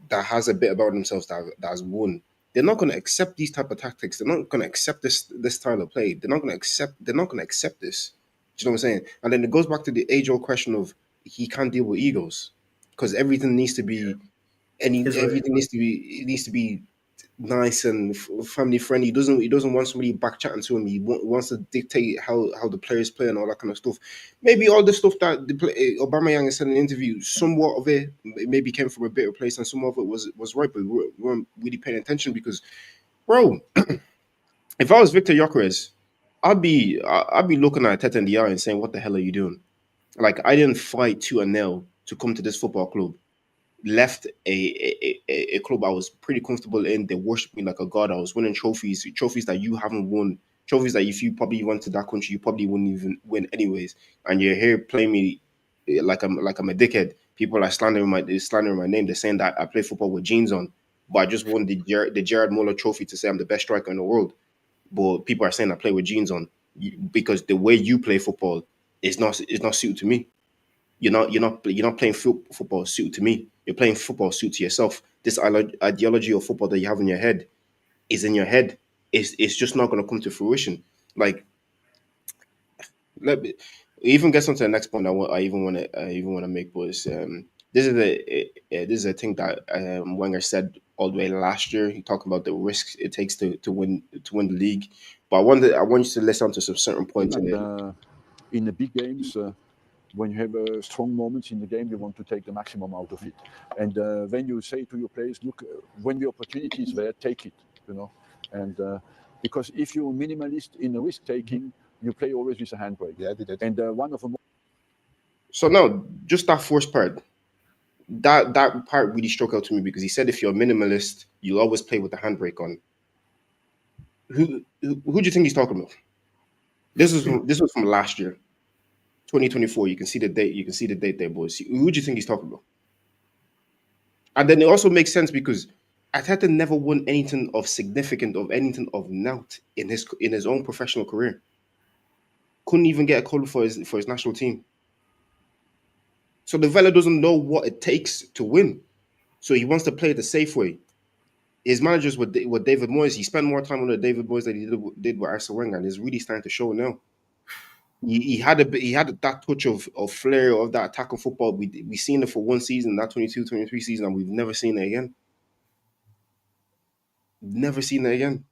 that has a bit about themselves that has won, they're not going to accept these type of tactics. They're not going to accept this style of play. They're not going to accept this. Do you know what I'm saying? And then it goes back to the age-old question of he can't deal with egos because everything needs to be everything needs to be nice and family friendly. He doesn't want somebody back chatting to him. He wants to dictate how the players play and all that kind of stuff. Maybe all the stuff that Aubameyang has said in the interview, somewhat of it maybe came from a better place, and some of it was right, but we weren't really paying attention because, bro, if I was Victor Gyökeres, I'd be looking at Teta in the eye and saying, "What the hell are you doing?" Like, I didn't fight tooth and nail to come to this football club. Left a club I was pretty comfortable in. They worshipped me like a god. I was winning trophies that you haven't won, trophies that if you probably went to that country, you probably wouldn't even win anyways. And you're here playing me like I'm a dickhead. People are slandering my name. They're saying that I play football with jeans on, but I just won the Gerard Muller Trophy to say I'm the best striker in the world. But people are saying I play with jeans on because the way you play football is not suited to me. You're not playing football suited to me. You're playing football suited to yourself. This ideology of football that you have in your head is in your head. It's just not going to come to fruition. Like, let me even get on to the next point. I even want to make was this is a thing that Wenger said all the way last year. He talked about the risks it takes to win the league. But I want you to listen to some certain points in the big games. When you have strong moments in the game, you want to take the maximum out of it. And when you say to your players, look, when the opportunity is there, take it, And because if you're minimalist in the risk taking, you play always with a handbrake. Yeah, they did. And one of them. So now, just that first part, that part really struck out to me because he said if you're a minimalist, you'll always play with the handbrake on. Who do you think he's talking about? This was from last year. 2024, you can see the date. You can see the date there, boys. Who do you think he's talking about? And then it also makes sense because Arteta never won anything of significant, of anything of note in his own professional career. Couldn't even get a call for his national team. So the fella doesn't know what it takes to win. So he wants to play it the safe way. His managers with David Moyes, he spent more time on the David Moyes than he did with Arsene Wenger, and it's really starting to show now. He had that touch of flair of that attacking football. We seen it for one season, that 22-23 season, and we've never seen it again. Never seen it again.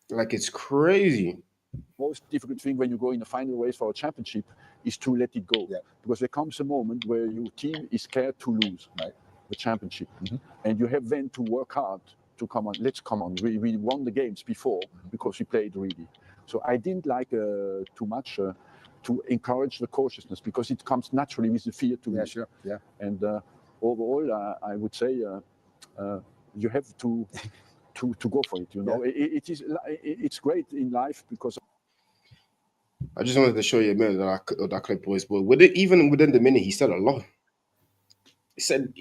Like, it's crazy. Most difficult thing when you go in the final race for a championship is to let it go. Yeah. Because there comes a moment where your team is scared to lose the championship. Mm-hmm. And you have then to work hard to come on. Let's come on. We won the games before because we played really. So I didn't like too much to encourage the cautiousness because it comes naturally with the fear to lose. Sure. Yeah. And overall, I would say you have to go for it. It's great in life because. I just wanted to show you a minute of that clip, boys. But even within the minute, he said a lot. He said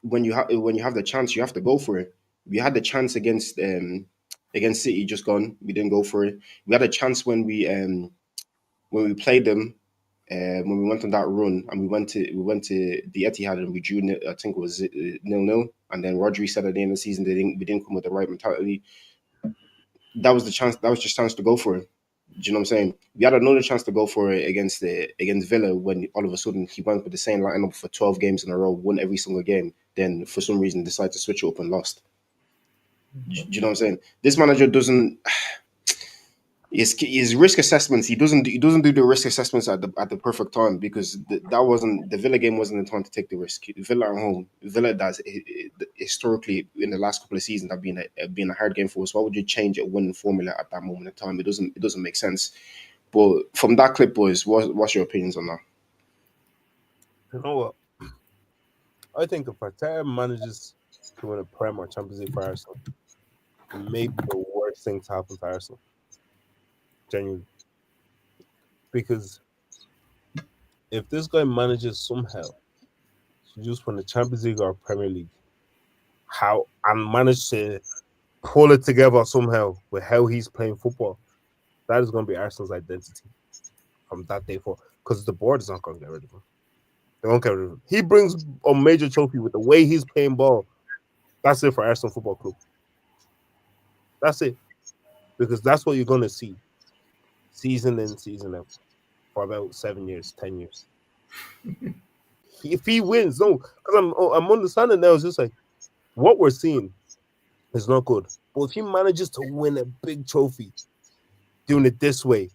when you have the chance, you have to go for it. We had the chance against City, just gone. We didn't go for it. We had a chance when we played them, when we went on that run, and we went to the Etihad and we drew. I think it was 0-0. And then Rodri said at the end of the season we didn't come with the right mentality. That was the chance. That was just chance to go for it. Do you know what I'm saying? We had another chance to go for it against Villa when all of a sudden he went with the same lineup for 12 games in a row, won every single game. Then for some reason decided to switch it up and lost. Do you know what I'm saying? This manager doesn't. His risk assessments. He doesn't do the risk assessments at the perfect time because that wasn't the Villa game wasn't the time to take the risk. Villa at home, Villa does historically in the last couple of seasons have been a hard game for us. Why would you change a winning formula at that moment in time? It doesn't make sense. But from that clip, boys, what's your opinions on that? You know what? I think if Arteta manages to win a Prem or Champions League for Arsenal, it may be the worst thing to happen to Arsenal. Genuinely. Because if this guy manages somehow to just win the Champions League or Premier League, and manage to pull it together somehow with how he's playing football, that is going to be Arsenal's identity from that day forward. Because the board is not going to get rid of him. They won't get rid of him. He brings a major trophy with the way he's playing ball. That's it for Arsenal Football Club. That's it. Because that's what you're going to see season in, season out for about 7 years, 10 years. If he wins, no, because I'm understanding now, it's just like what we're seeing is not good. But if he manages to win a big trophy doing it this way,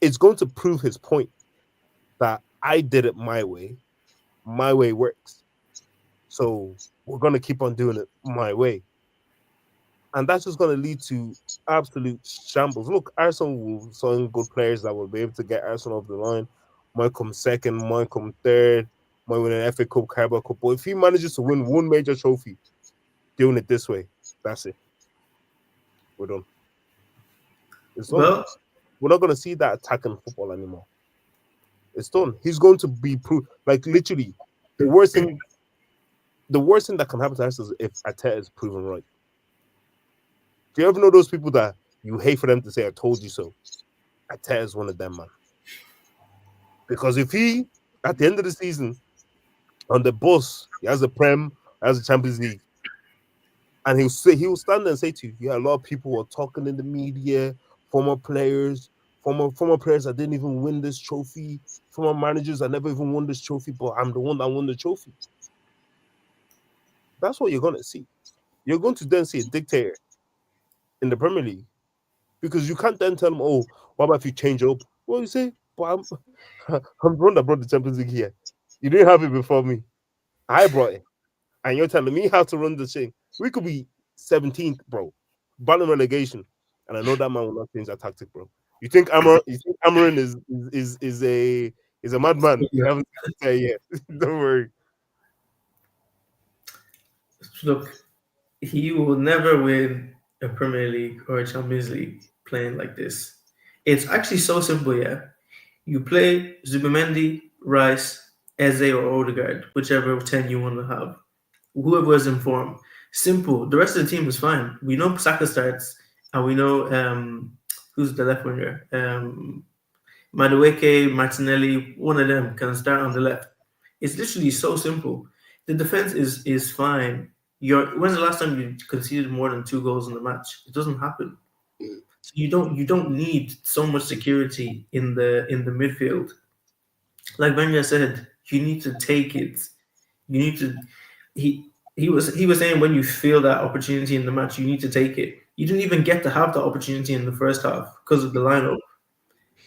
it's going to prove his point that I did it my way. My way works. So we're going to keep on doing it my way. And that's just going to lead to absolute shambles. Look, Arsenal will sign good players that will be able to get Arsenal off the line. Might come second, might come third, might win an FA Cup, Carabao Cup. But if he manages to win one major trophy doing it this way, that's it. We're done. It's done. Well, we're not going to see that attacking football anymore. It's done. He's going to be like literally the worst thing that can happen to us is if Arteta is proven right. Do you ever know those people that you hate for them to say, I told you so? Arteta is one of them, man. Because if he, at the end of the season, on the bus, he has the Prem, has the Champions League, and he'll stand there and say to you, yeah, a lot of people were talking in the media, former players that didn't even win this trophy, former managers that never even won this trophy, but I'm the one that won the trophy. That's what you're going to see. You're going to then see a dictator in the Premier League, because you can't then tell them, oh, what about if you change up? Well, you say, but I'm the one that brought the Champions League here. You didn't have it before me. I brought it. And you're telling me how to run the thing. We could be 17th, bro. Bottom relegation. And I know that man will not change that tactic, bro. You think Amarin is a madman? You haven't said yet. Don't worry. Look, he will never win a Premier League or a Champions League playing like this. It's actually so simple, yeah. You play Zubimendi, Rice, Eze, or Odegaard, whichever 10 you want to have. Whoever is in form. Simple. The rest of the team is fine. We know Saka starts, and we know who's the left winger. Madueke, Martinelli, one of them can start on the left. It's literally so simple. The defense is fine. When's the last time you conceded more than 2 goals in the match? It doesn't happen. So you don't need so much security in the midfield. Like Wenger said, you need to take it. You need to. He was saying when you feel that opportunity in the match, you need to take it. You didn't even get to have the opportunity in the first half because of the lineup.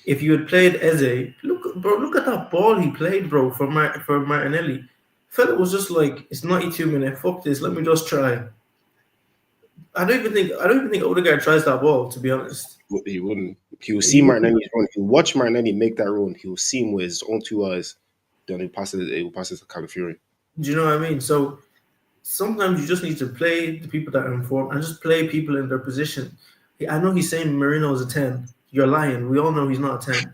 If you had played Eze, look at that ball he played, bro, for Martinelli. Fella was just like, it's 92 minutes. Fuck this. Let me just try. I don't even think Odegaard tries that ball, to be honest. He wouldn't. He will see Martinelli run. He will watch Martinelli make that run. He will see him with his own 2 eyes. Then he will pass it to Calafiori. Do you know what I mean? So sometimes you just need to play the people that are informed and just play people in their position. I know he's saying Marino is a 10. You're lying. We all know he's not a 10.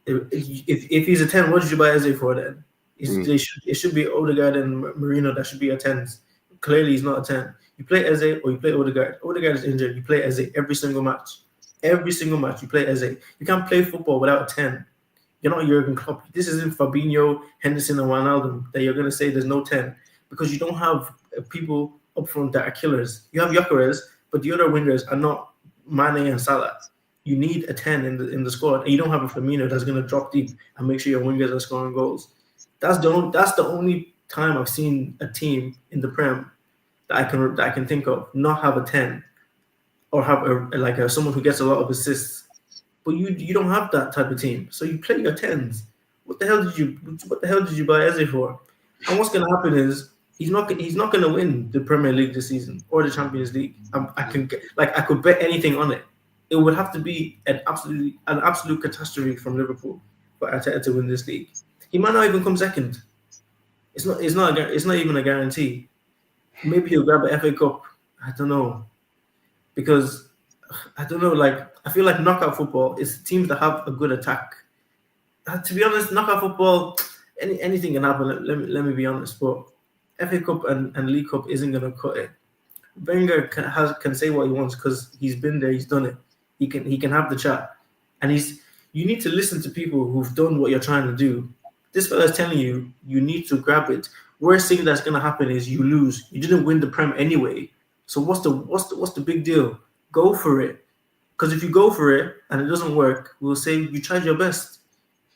If he's a 10, what did you buy Eze for then? It should be Odegaard and Marino that should be a 10s. Clearly, he's not a 10. You play Eze or you play Odegaard. Odegaard is injured. You play Eze every single match. Every single match, you play Eze. You can't play football without a 10. You're not Jurgen Klopp. This isn't Fabinho, Henderson, and Wijnaldum that you're going to say there's no 10 because you don't have people up front that are killers. You have Gyökeres, but the other wingers are not Mane and Salah. You need a 10 in the squad, and you don't have a Firmino that's going to drop deep and make sure your wingers are scoring goals. That's the only time I've seen a team in the Prem that I can think of not have a 10 or have someone who gets a lot of assists. But you don't have that type of team, so you play your 10s. What the hell did you buy Eze for? And what's going to happen is he's not going to win the Premier League this season or the Champions League. I could bet anything on it. It would have to be an absolute catastrophe from Liverpool for Arteta to win this league. He might not even come second. It's not even a guarantee. Maybe he'll grab the FA Cup. I don't know, because I don't know. Like I feel like knockout football is teams that have a good attack To be honest, knockout football, anything can happen. Let me be honest, but FA Cup and League Cup isn't gonna cut it. Wenger can say what he wants because he's been there, he's done it. He can have the chat, and you need to listen to people who've done what you're trying to do. This fella's telling you you need to grab it. Worst thing that's gonna happen is you lose. You didn't win the Prem anyway, so what's the big deal? Go for it. Because if you go for it and it doesn't work, we'll say you tried your best.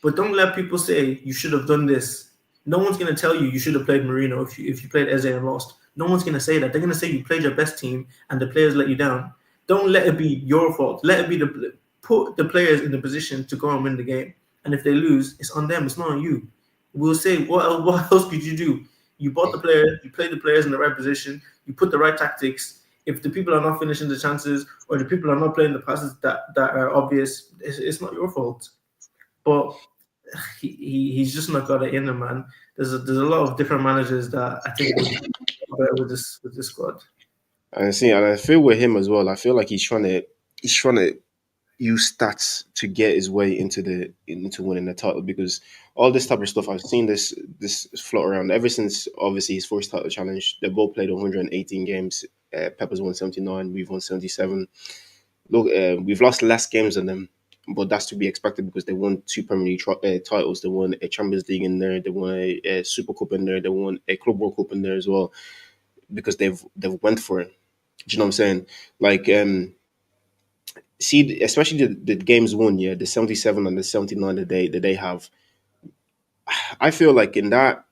But don't let people say you should have done this. No one's gonna tell you should have played Marino if you played Eze and lost. No one's gonna say that. They're gonna say you played your best team and the players let you down. Don't let it be your fault. Let it be put the players in the position to go and win the game. And if they lose, it's on them. It's not on you. We'll say what else could you do? You bought the players. You played the players in the right position. You put the right tactics. If the people are not finishing the chances or the people are not playing the passes that are obvious, it's not your fault. But he's just not got it in him, man. There's a lot of different managers that I think would be better with this squad. And I feel with him as well. I feel like he's trying to use stats to get his way into winning the title, because all this type of stuff I've seen this float around ever since obviously his first title challenge. They both played 118 games. Pepper's won 79. We've won 77. Look, we've lost less games than them, but that's to be expected because they won 2 Premier League titles. They won a Champions League in there. They won a Super Cup in there. They won a Club World Cup in there as well, because they've went for it. Do you know what I'm saying? Like, see, especially the games won, the 77 and the 79 that they have. I feel like in that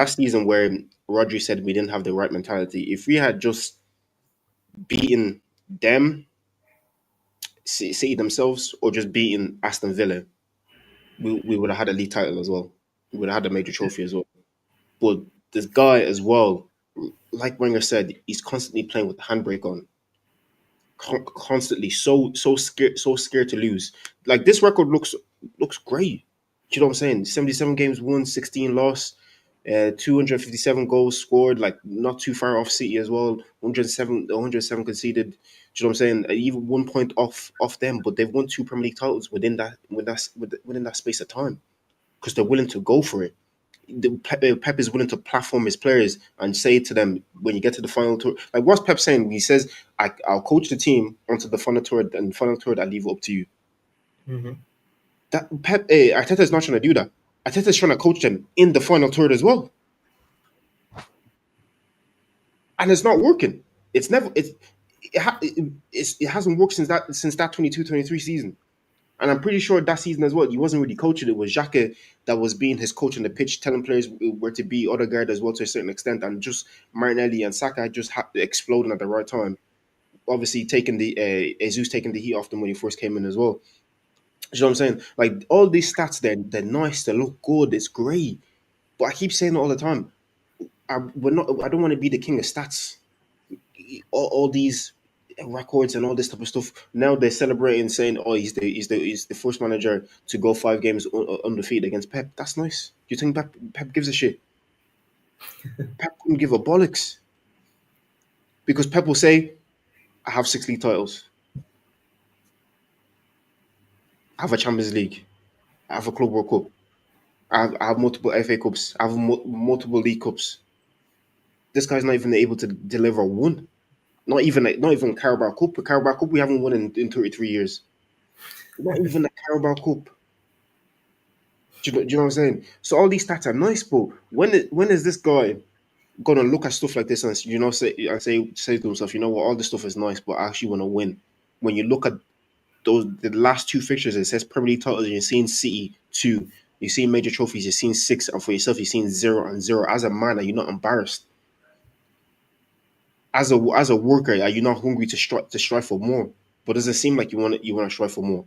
season where Rodri said we didn't have the right mentality, if we had just beaten them, City themselves, or just beaten Aston Villa, we would have had a league title as well. We would have had a major trophy as well. But this guy as well, like Wenger said, he's constantly playing with the handbrake on. Constantly so scared to lose. Like, this record looks great. You know what I'm saying? 77 games won, 16 lost, 257 goals scored, like not too far off City as well. 107 conceded. Do you know what I'm saying? Even 1 point off them, but they've won 2 Premier League titles within that space of time, because they're willing to go for it. Pep is willing to platform his players and say to them, when you get to the final tour, like what's Pep saying? He says, I'll coach the team onto the final tour, and the final tour I leave it up to you. Mm-hmm. That Arteta is not trying to do that. Arteta is trying to coach them in the final tour as well, and it's not working. It hasn't worked since that 22-23 season. And I'm pretty sure that season as well, he wasn't really coaching. It was Xhaka that was being his coach on the pitch, telling players where to be, Odegaard as well to a certain extent, and just Martinelli and Saka just exploding at the right time. Obviously, taking Jesus taking the heat off them when he first came in as well. You know what I'm saying? Like, all these stats, they're nice, they look good, it's great. But I keep saying it all the time. I don't want to be the king of stats. All these records and all this type of stuff. Now they're celebrating, saying, "Oh, he's the first manager to go 5 games undefeated against Pep." That's nice. Do you think Pep gives a shit? Pep couldn't give a bollocks, because Pep will say, "I have 6 league titles. I have a Champions League. I have a Club World Cup. I have multiple FA Cups. I have multiple League Cups." This guy's not even able to deliver one. Not even Carabao Cup. But Carabao Cup we haven't won in 33 years. Not even a Carabao Cup. Do you know what I'm saying? So all these stats are nice, but when is this guy gonna look at stuff like this and say to himself, you know what, all this stuff is nice, but I actually want to win? When you look at the last 2 fixtures, it says Premier League titles, and you're seeing City 2, you're seeing major trophies, you're seeing 6, and for yourself, you're seeing 0 and 0. As a man, are you not embarrassed? As a worker, are you not hungry to strive for more? But does it seem like you want to strive for more?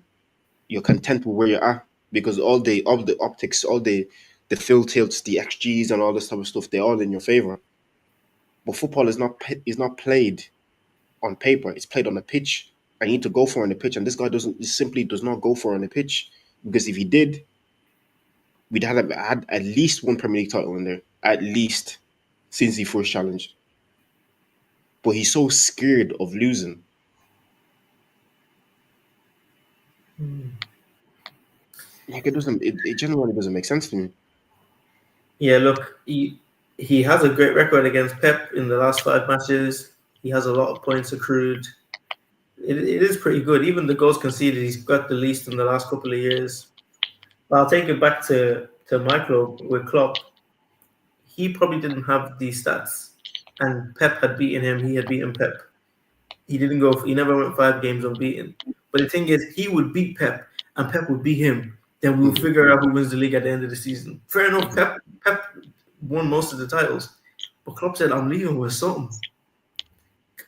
You're content with where you're at, because all the optics, all the fill tilts, the XGs, and all this type of stuff, they're all in your favor. But football is not played on paper; it's played on the pitch. I need to go for it on the pitch, and this guy simply does not go for it on the pitch, because if he did, we'd had at least 1 Premier League title in there, at least, since he first challenged. But he's so scared of losing. Like it genuinely doesn't make sense to me. Yeah, look, he has a great record against Pep in the last 5 matches. He has a lot of points accrued. It is pretty good. Even the goals conceded, he's got the least in the last couple of years. But I'll take it back to my club with Klopp. He probably didn't have these stats, and Pep had beaten him. He had beaten Pep. He didn't go. He never went 5 games unbeaten. But the thing is, he would beat Pep, and Pep would beat him. Then we'll figure out who wins the league at the end of the season. Fair enough. Pep won most of the titles, but Klopp said, "I'm leaving with something."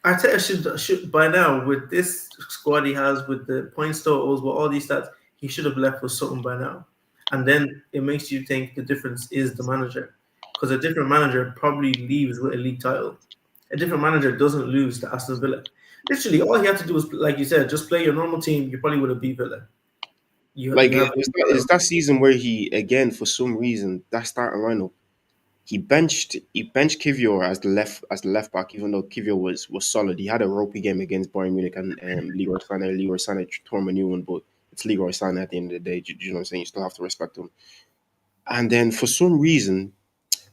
Arteta should by now, with this squad he has, with the points totals, with all these stats, he should have left with something by now. And then it makes you think the difference is the manager, because a different manager probably leaves with a league title. A different manager doesn't lose to Aston Villa. Literally, all you have to do is, like you said, just play your normal team. You probably would have beat Villa. Like You have it's that season where he again for some reason that starting lineup he benched Kivior as the left back, even though Kivior was solid. He had a ropey game against Bayern Munich and Leroy Sané. Leroy Sané tore him a new one, but it's Leroy Sané at the end of the day. Do you know what I'm saying? You still have to respect him. And then for some reason,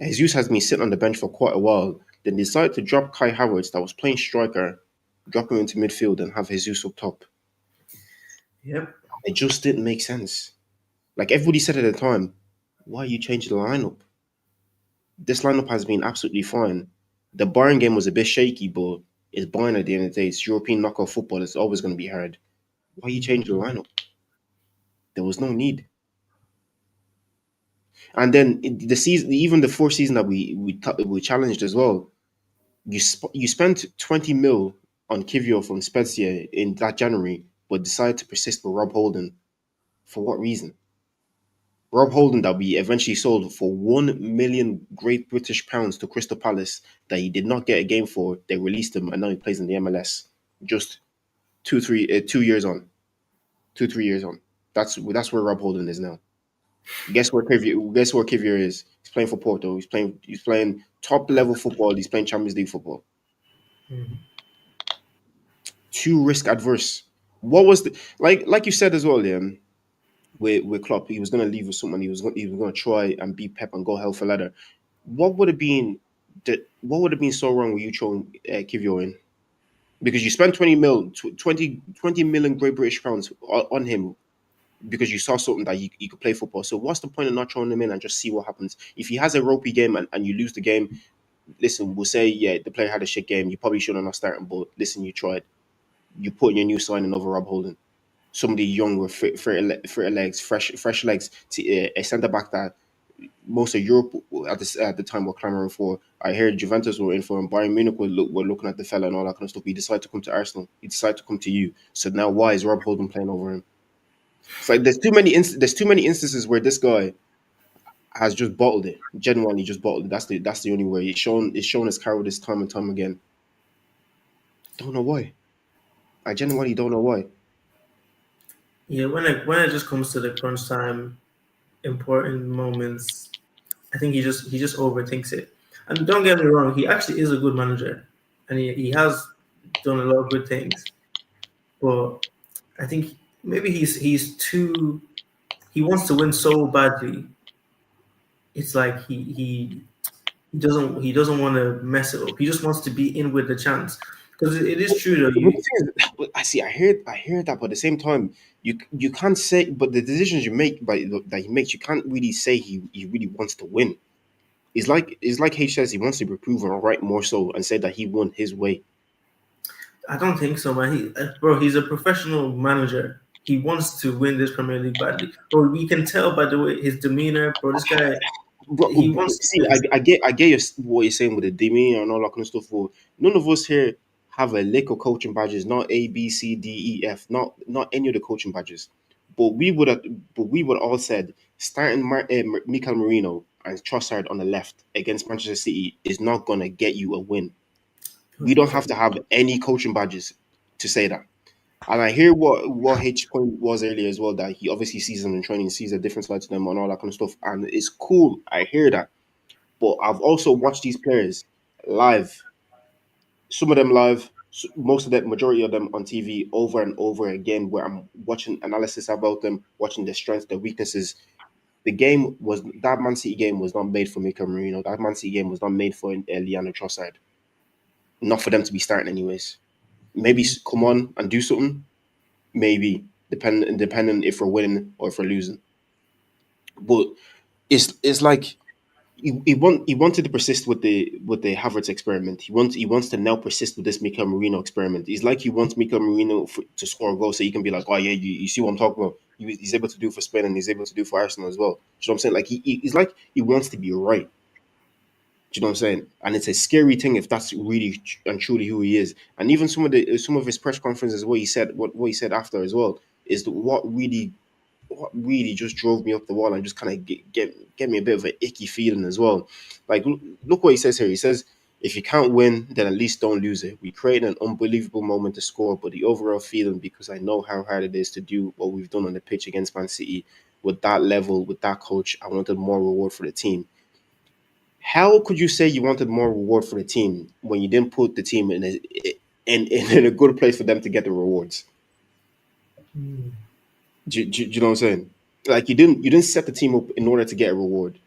Jesus has been sitting on the bench for quite a while. Then decided to drop Kai Havertz, that was playing striker, drop him into midfield, and have Jesus up top. Yep. It just didn't make sense. Like everybody said at the time, why are you changing the lineup? This lineup has been absolutely fine. The Bayern game was a bit shaky, but it's Bayern at the end of the day. It's European knockout football. It's always going to be hard. Why you change the lineup? There was no need. And then the season, even the fourth season that we challenged as well. You spent 20 mil on Kivio from Spezia in that January, but decided to persist with Rob Holden. For what reason? Rob Holden that we eventually sold for 1 million Great British pounds to Crystal Palace that he did not get a game for. They released him and now he plays in the MLS. Just 2 years on, 3 years on. That's where Rob Holden is now. Guess where Kivior is? He's playing for Porto. He's playing top level football. He's playing Champions League football. Mhm. Too risk adverse. What was the like you said as well, Liam? With Klopp, he was going to leave with someone. He was going to try and beat Pep and go hell for leather. What would have been so wrong with you throwing Kivior in? Because you spent 20 million Great British pounds on him because you saw something that he could play football. So what's the point of not throwing him in and just see what happens? If he has a ropey game and you lose the game, listen, we'll say, yeah, the player had a shit game. You probably should have not started, but listen, you tried. You put in your new signing over Rob Holden. Somebody young with fit legs, fresh legs, to a centre back that most of Europe at the time were clamoring for. I heard Juventus were in for him. Bayern Munich were looking at the fella and all that kind of stuff. He decided to come to Arsenal. He decided to come to you. So now, why is Rob Holden playing over him? It's like there's too many instances where this guy has just bottled it. Genuinely, just bottled it. That's the only way. It's shown his cowardice time and time again. Don't know why. I genuinely don't know why. Yeah, when it just comes to the crunch time, important moments, I think he just overthinks it. And don't get me wrong, he actually is a good manager, and he has done a lot of good things. But I think maybe he wants to win so badly. It's like he doesn't want to mess it up. He just wants to be in with the chance. Because it is true though. I see. I hear that, but at the same time, you can't say. But the decisions you make, that he makes, you can't really say he really wants to win. It's like H says he wants to be proven right more so and say that he won his way. I don't think so, man. Bro, he's a professional manager. He wants to win this Premier League badly. Bro, we can tell by the way his demeanor, bro. This guy, he wants to See, win. I get what you're saying with the demeanor and all that kind of stuff. But none of us here have a lick of coaching badges, not A, B, C, D, E, F, not any of the coaching badges. But we would all said starting Mikel Merino and Trossard on the left against Manchester City is not gonna get you a win. We don't have to have any coaching badges to say that. And I hear what H point was earlier as well, that he obviously sees them in training, sees a different side to them and all that kind of stuff. And it's cool. I hear that. But I've also watched these players live. Some of them live, most of the majority of them on TV over and over again, where I'm watching analysis about them, watching their strengths, their weaknesses. That Man City game was not made for Mikel Merino. That Man City game was not made for Leandro Trossard. Not for them to be starting anyways. Maybe come on and do something. Maybe depending if we're winning or if we're losing. But it's like he wanted to persist with the Havertz experiment. He wants to now persist with this Mikel Merino experiment. It's like he wants Mikel Merino to score a goal so he can be like, oh yeah, you see what I'm talking about. He's able to do for Spain and he's able to do for Arsenal as well. Do you know what I'm saying? Like he's like he wants to be right. Do you know what I'm saying? And it's a scary thing if that's really and truly who he is. And even some of his press conferences, what he said after as well is what really just drove me up the wall and just kind of get me a bit of an icky feeling as well. Like, look what he says here. He says, if you can't win, then at least don't lose it. We created an unbelievable moment to score, but the overall feeling, because I know how hard it is to do what we've done on the pitch against Man City, with that level, with that coach, I wanted more reward for the team. How could you say you wanted more reward for the team when you didn't put the team in a good place for them to get the rewards? Do you know what I'm saying? Like you didn't set the team up in order to get a reward,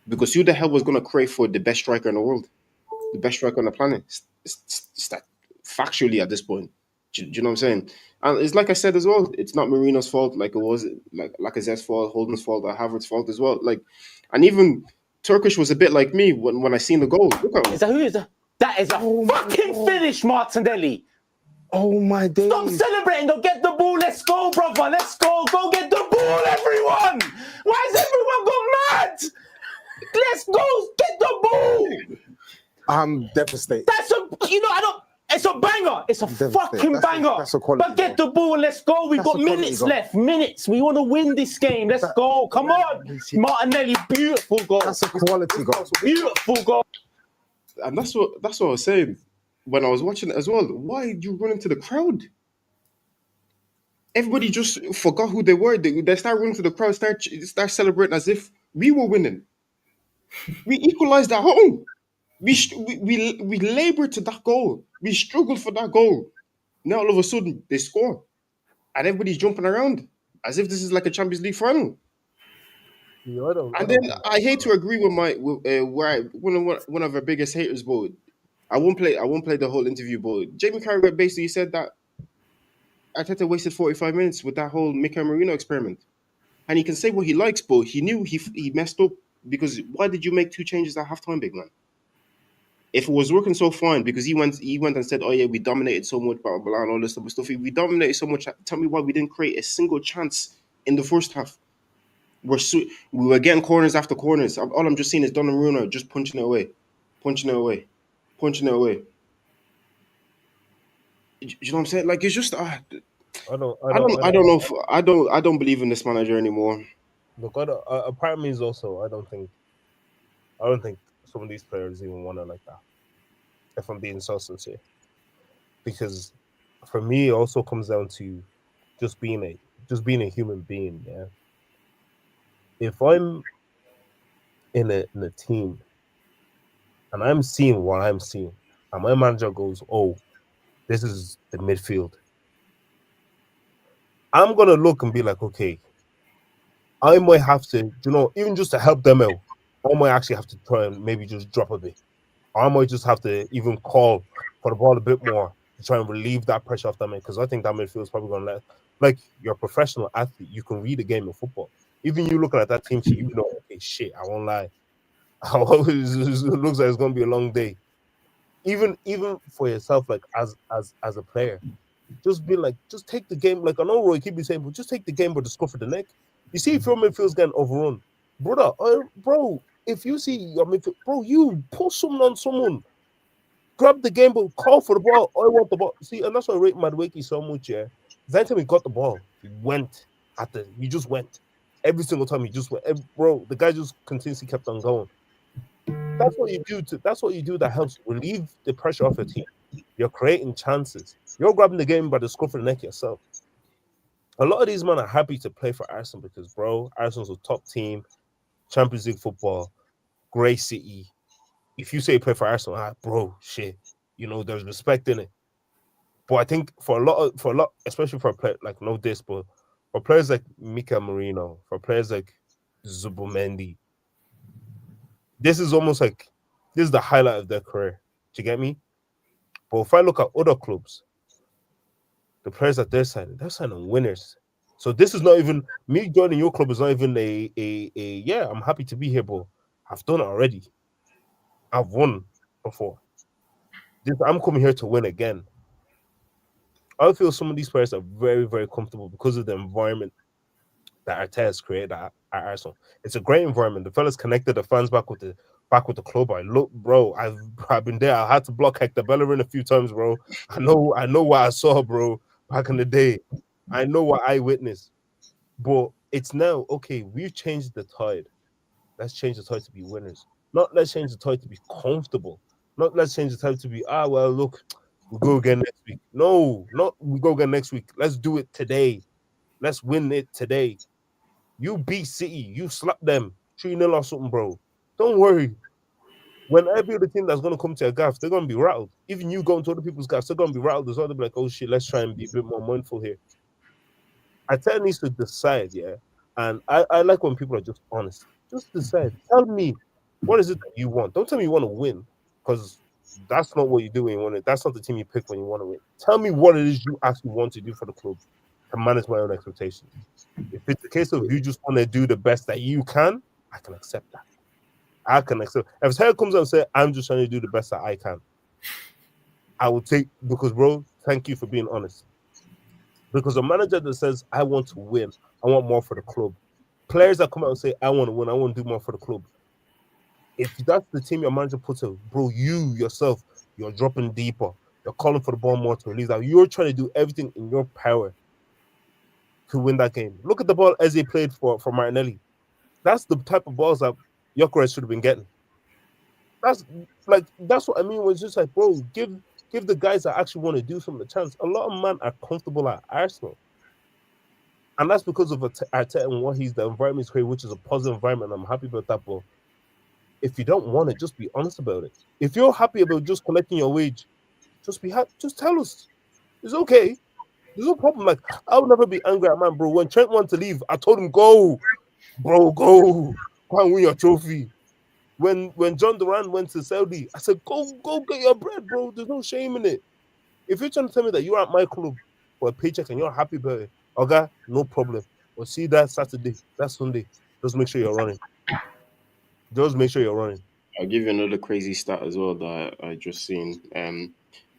because who the hell was going to crave for the best striker in the world, the best striker on the planet? It's that factually at this point. Do you know what I'm saying? And it's like I said as well. It's not Marino's fault, like it was like Lacazette's fault, Holden's fault, or Havertz's fault as well. Like, and even Turkish was a bit like me when I seen the goal. Look at him. That is a fucking finish, Martinelli. Oh my days. Stop celebrating. Go get the ball. Let's go, brother. Let's go. Go get the ball, everyone. Why has everyone gone mad? Let's go. Get the ball. I'm devastated. It's a banger. It's a fucking banger. That's a quality, but get the ball and let's go. We've got minutes left. Minutes. We want to win this game. Let's go. Come on. Martinelli, beautiful goal. That's a quality goal. Beautiful goal. And that's what I was saying when I was watching it as well. Why did you run into the crowd? Everybody just forgot who they were. They start running to the crowd, start celebrating as if we were winning. We equalized at home. We labored to that goal. We struggled for that goal. Now all of a sudden they score, and everybody's jumping around as if this is like a Champions League final. I hate to agree with one of our biggest haters, but I won't play the whole interview. But Jamie Carragher basically said that Arteta wasted 45 minutes with that whole Mikel Merino experiment, and he can say what he likes, but he knew he messed up, because why did you make 2 changes at halftime, big man? If it was working so fine, because he went and said, oh yeah, we dominated so much, blah, blah, blah, and all this type of stuff. If we dominated so much, tell me why we didn't create a single chance in the first half. We were getting corners after corners. All I'm just seeing is Donnarumma just punching it away. You know what I'm saying? Like, it's just I don't believe in this manager anymore. Look, a part of me is also I don't think some of these players even want it like that, if I'm being so sincere. Because for me, it also comes down to just being a human being. Yeah. If I'm in a team and I'm seeing what I'm seeing, and my manager goes, "Oh, this is the midfield," I'm gonna look and be like, "Okay, I might have to, even just to help them out, I might actually have to try and maybe just drop a bit. Or I might just have to even call for the ball a bit more to try and relieve that pressure off them, because I think that midfield is probably going to like, you're a professional athlete. You can read a game of football. Even you looking at that team sheet, okay, shit, I won't lie. It looks like it's going to be a long day. Even for yourself, like as a player, just be like, just take the game. Like, I know Roy keep saying, but just take the game by the scruff of the neck. You see, if your midfield's getting overrun, bro, if you see your midfield, bro, you push someone on someone, grab the game, but call for the ball. I want the ball. See, and that's why I rate Madueke so much. Yeah, that time he got the ball, he just went every single time. He just went, bro. The guy just continuously kept on going. That's what you do. That's what you do. That helps relieve the pressure off your team. You're creating chances. You're grabbing the game by the scruff of the neck yourself. A lot of these men are happy to play for Arsenal because, bro, Arsenal's a top team, Champions League football, great city. If you say you play for Arsenal, bro, shit, there's respect in it. But I think for a lot, especially for a player like no this, but for players like Mika Marino, for players like Zubomendi, this is almost like this is the highlight of their career. Do you get me? But if I look at other clubs, the players that they're signing winners. So this is not even me joining your club is not even a yeah, I'm happy to be here, but I've done it already. I've won before. I'm coming here to win again. I feel some of these players are very, very comfortable because of the environment that Arteta'S created at Arsenal. It's a great environment. The fellas connected the fans back with the club. I look, bro. I've been there. I had to block Hector Bellerin a few times, bro. I know what I saw, bro, back in the day. I know what I witnessed. But it's now okay. We've changed the tide. Let's change the tide to be winners. Not let's change the tide to be comfortable. Not let's change the tide to be well. Look, we'll go again next week. No, not we go again next week. Let's do it today. Let's win it today. You beat City. You slap them 3-0 or something, bro. Don't worry. When every other team that's going to come to your gaff, they're going to be rattled. Even you going to other people's gaffs, they're going to be rattled as well. They'll be like, oh shit, let's try and be a bit more mindful here. Arteta needs to decide, yeah. And I like when people are just honest. Just decide. Tell me, what is it that you want? Don't tell me you want to win, because that's not what you do when you want it. That's not the team you pick when you want to win. Tell me what it is you actually want to do for the club to manage my own expectations. If it's a case of you just want to do the best that you can, I can accept that. I can accept. If Sarah comes out and says, I'm just trying to do the best that I can, I will take, because, bro, thank you for being honest. Because a manager that says, I want to win, I want more for the club. Players that come out and say, I want to win, I want to do more for the club. If that's the team your manager puts out, bro, you yourself, you're dropping deeper. You're calling for the ball more to release out. You're trying to do everything in your power to win that game. Look at the ball Eze played for Martinelli. That's the type of balls that Gyökeres should have been getting. That's what I mean. Was just like, bro, give the guys that actually want to do something a chance. A lot of men are comfortable at Arsenal, and that's because of Arteta and what the environment is creating, which is a positive environment. I'm happy about that, but if you don't want it, just be honest about it. If you're happy about just collecting your wage, just tell us. It's okay. There's no problem. Like, I would never be angry at man, bro. When Trent wanted to leave, I told him, go, bro, go and win your trophy. When John Duran went to Saudi, I said, go get your bread, bro. There's no shame in it. If you're trying to tell me that you're at my club for a paycheck and you're happy about it, okay, no problem. We'll see that Saturday, that Sunday. Just make sure you're running. Just make sure you're running. I'll give you another crazy stat as well that I just seen.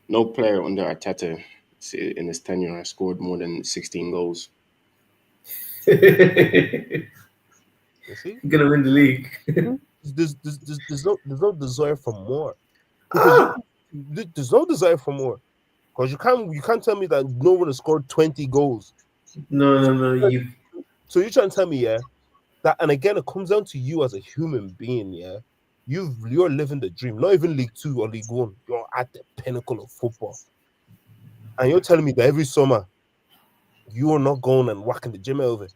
No player under Arteta in his tenure has scored more than 16 goals. You see? You're gonna win the league. There's no desire for more. Because there's no desire for more. Because you can't tell me that no one has scored 20 goals. No. So you're trying to tell me, yeah, that, and again, it comes down to you as a human being, yeah. You're living the dream, not even League 2 or League 1. You're at the pinnacle of football. And you're telling me that every summer you are not going and whacking the gym over.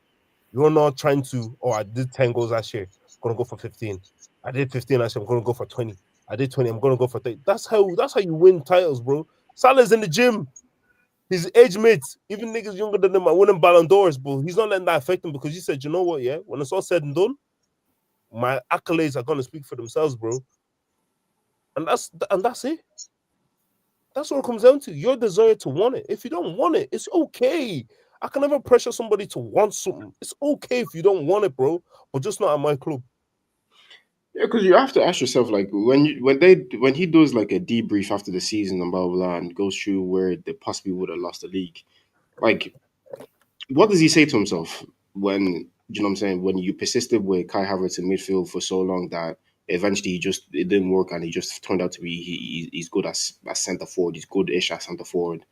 You're not trying to, I did 10 goals last year, I'm gonna go for 15. I did 15 last year, I'm gonna go for 20. I did 20, I'm gonna go for 30. That's how you win titles, bro. Salah's in the gym. His age mates, even niggas younger than him, are winning Ballon d'Ors, but he's not letting that affect him because he said, you know what, yeah, when it's all said and done, my accolades are gonna speak for themselves, bro. And that's it. That's what it comes down to. Your desire to want it. If you don't want it, it's okay. I can never pressure somebody to want something. It's okay if you don't want it, bro, but just not at my club. Yeah, because you have to ask yourself, like, when he does like a debrief after the season and blah blah blah, and goes through where they possibly would have lost the league, like, what does he say to himself when, you know what I'm saying, when you persisted with Kai Havertz in midfield for so long that eventually it didn't work and he just turned out to be he's good as centre forward, he's good-ish as centre forward,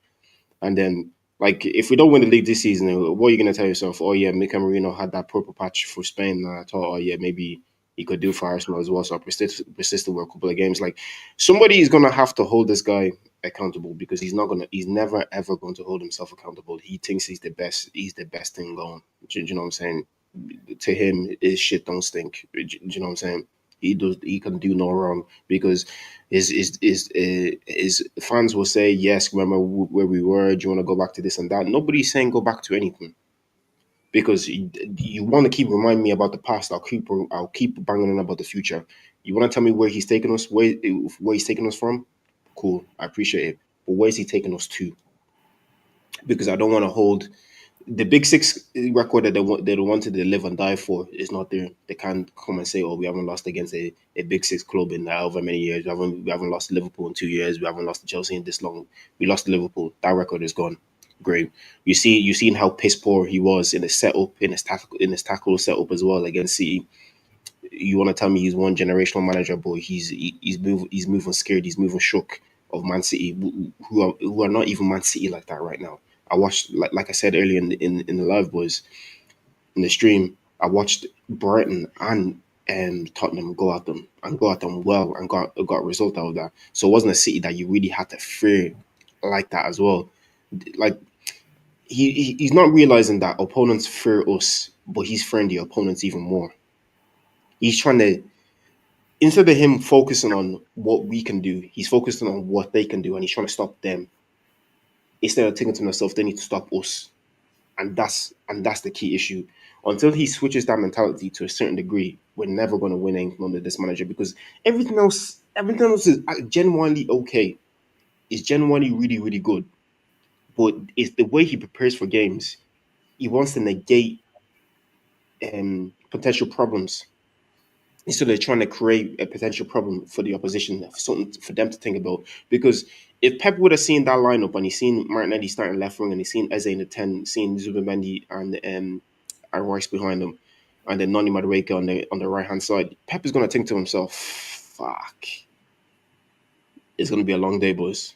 and then, like, if we don't win the league this season, what are you going to tell yourself? Oh yeah, Mika Marino had that purple patch for Spain, and I thought, oh yeah, maybe he could do for Arsenal as well. So I persisted with a couple of games. Like, somebody is going to have to hold this guy accountable, because he's never ever going to hold himself accountable. He thinks he's the best thing going. Do you know what I'm saying? To him, his shit don't stink. Do you know what I'm saying? He can do no wrong because his fans will say, yes, remember where we were. Do you want to go back to this and that? Nobody's saying go back to anything because you want to keep reminding me about the past. I'll keep banging on about the future. You want to tell me where he's taking us, where he's taking us from? Cool, I appreciate it. But where's he taking us to? Because I don't want to hold the Big Six record that they wanted to live and die for is not there. They can't come and say, "Oh, we haven't lost against a Big Six club in however many years. We haven't lost to Liverpool in 2 years. We haven't lost to Chelsea in this long. We lost to Liverpool. That record is gone. Great. You've seen how piss poor he was in his setup, in his tackle setup as well against City. You want to tell me he's one generational manager, but he's moving scared. He's moving shook of Man City, who are not even Man City like that right now. I watched, like I said earlier in the live, boys, in the stream. I watched Brighton and Tottenham go at them well and got a result out of that. So it wasn't a City that you really had to fear like that as well. Like he's not realizing that opponents fear us, but he's fearing the opponents even more. He's trying to, instead of him focusing on what we can do, he's focusing on what they can do, and he's trying to stop them. Instead of thinking to himself, they need to stop us, and that's the key issue. Until he switches that mentality to a certain degree, we're never going to win anything under this manager because everything else is genuinely okay. It's genuinely really, really good, but it's the way he prepares for games. He wants to negate potential problems. So they're trying to create a potential problem for the opposition, something for them to think about. Because if Pep would have seen that lineup and he's seen Martinelli starting left wing and he's seen Eze in the 10, seen Zubimendi and Rice behind him, and then Noni Madueke on the right hand side, Pep is going to think to himself, "Fuck, it's going to be a long day, boys.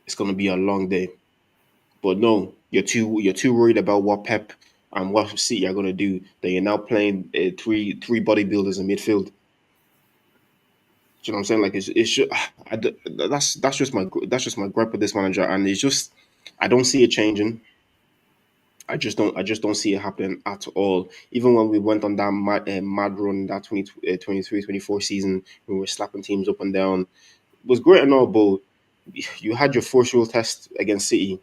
It's going to be a long day." But no, you're too worried about what Pep and what City are going to do that you're now playing three bodybuilders in midfield. Do you know what I'm saying? Like that's just my gripe with this manager, and it's just I don't see it changing. I just don't see it happening at all. Even when we went on that mad run, that 23-24 season, when we were slapping teams up and down, it was great and all, but you had your first real test against City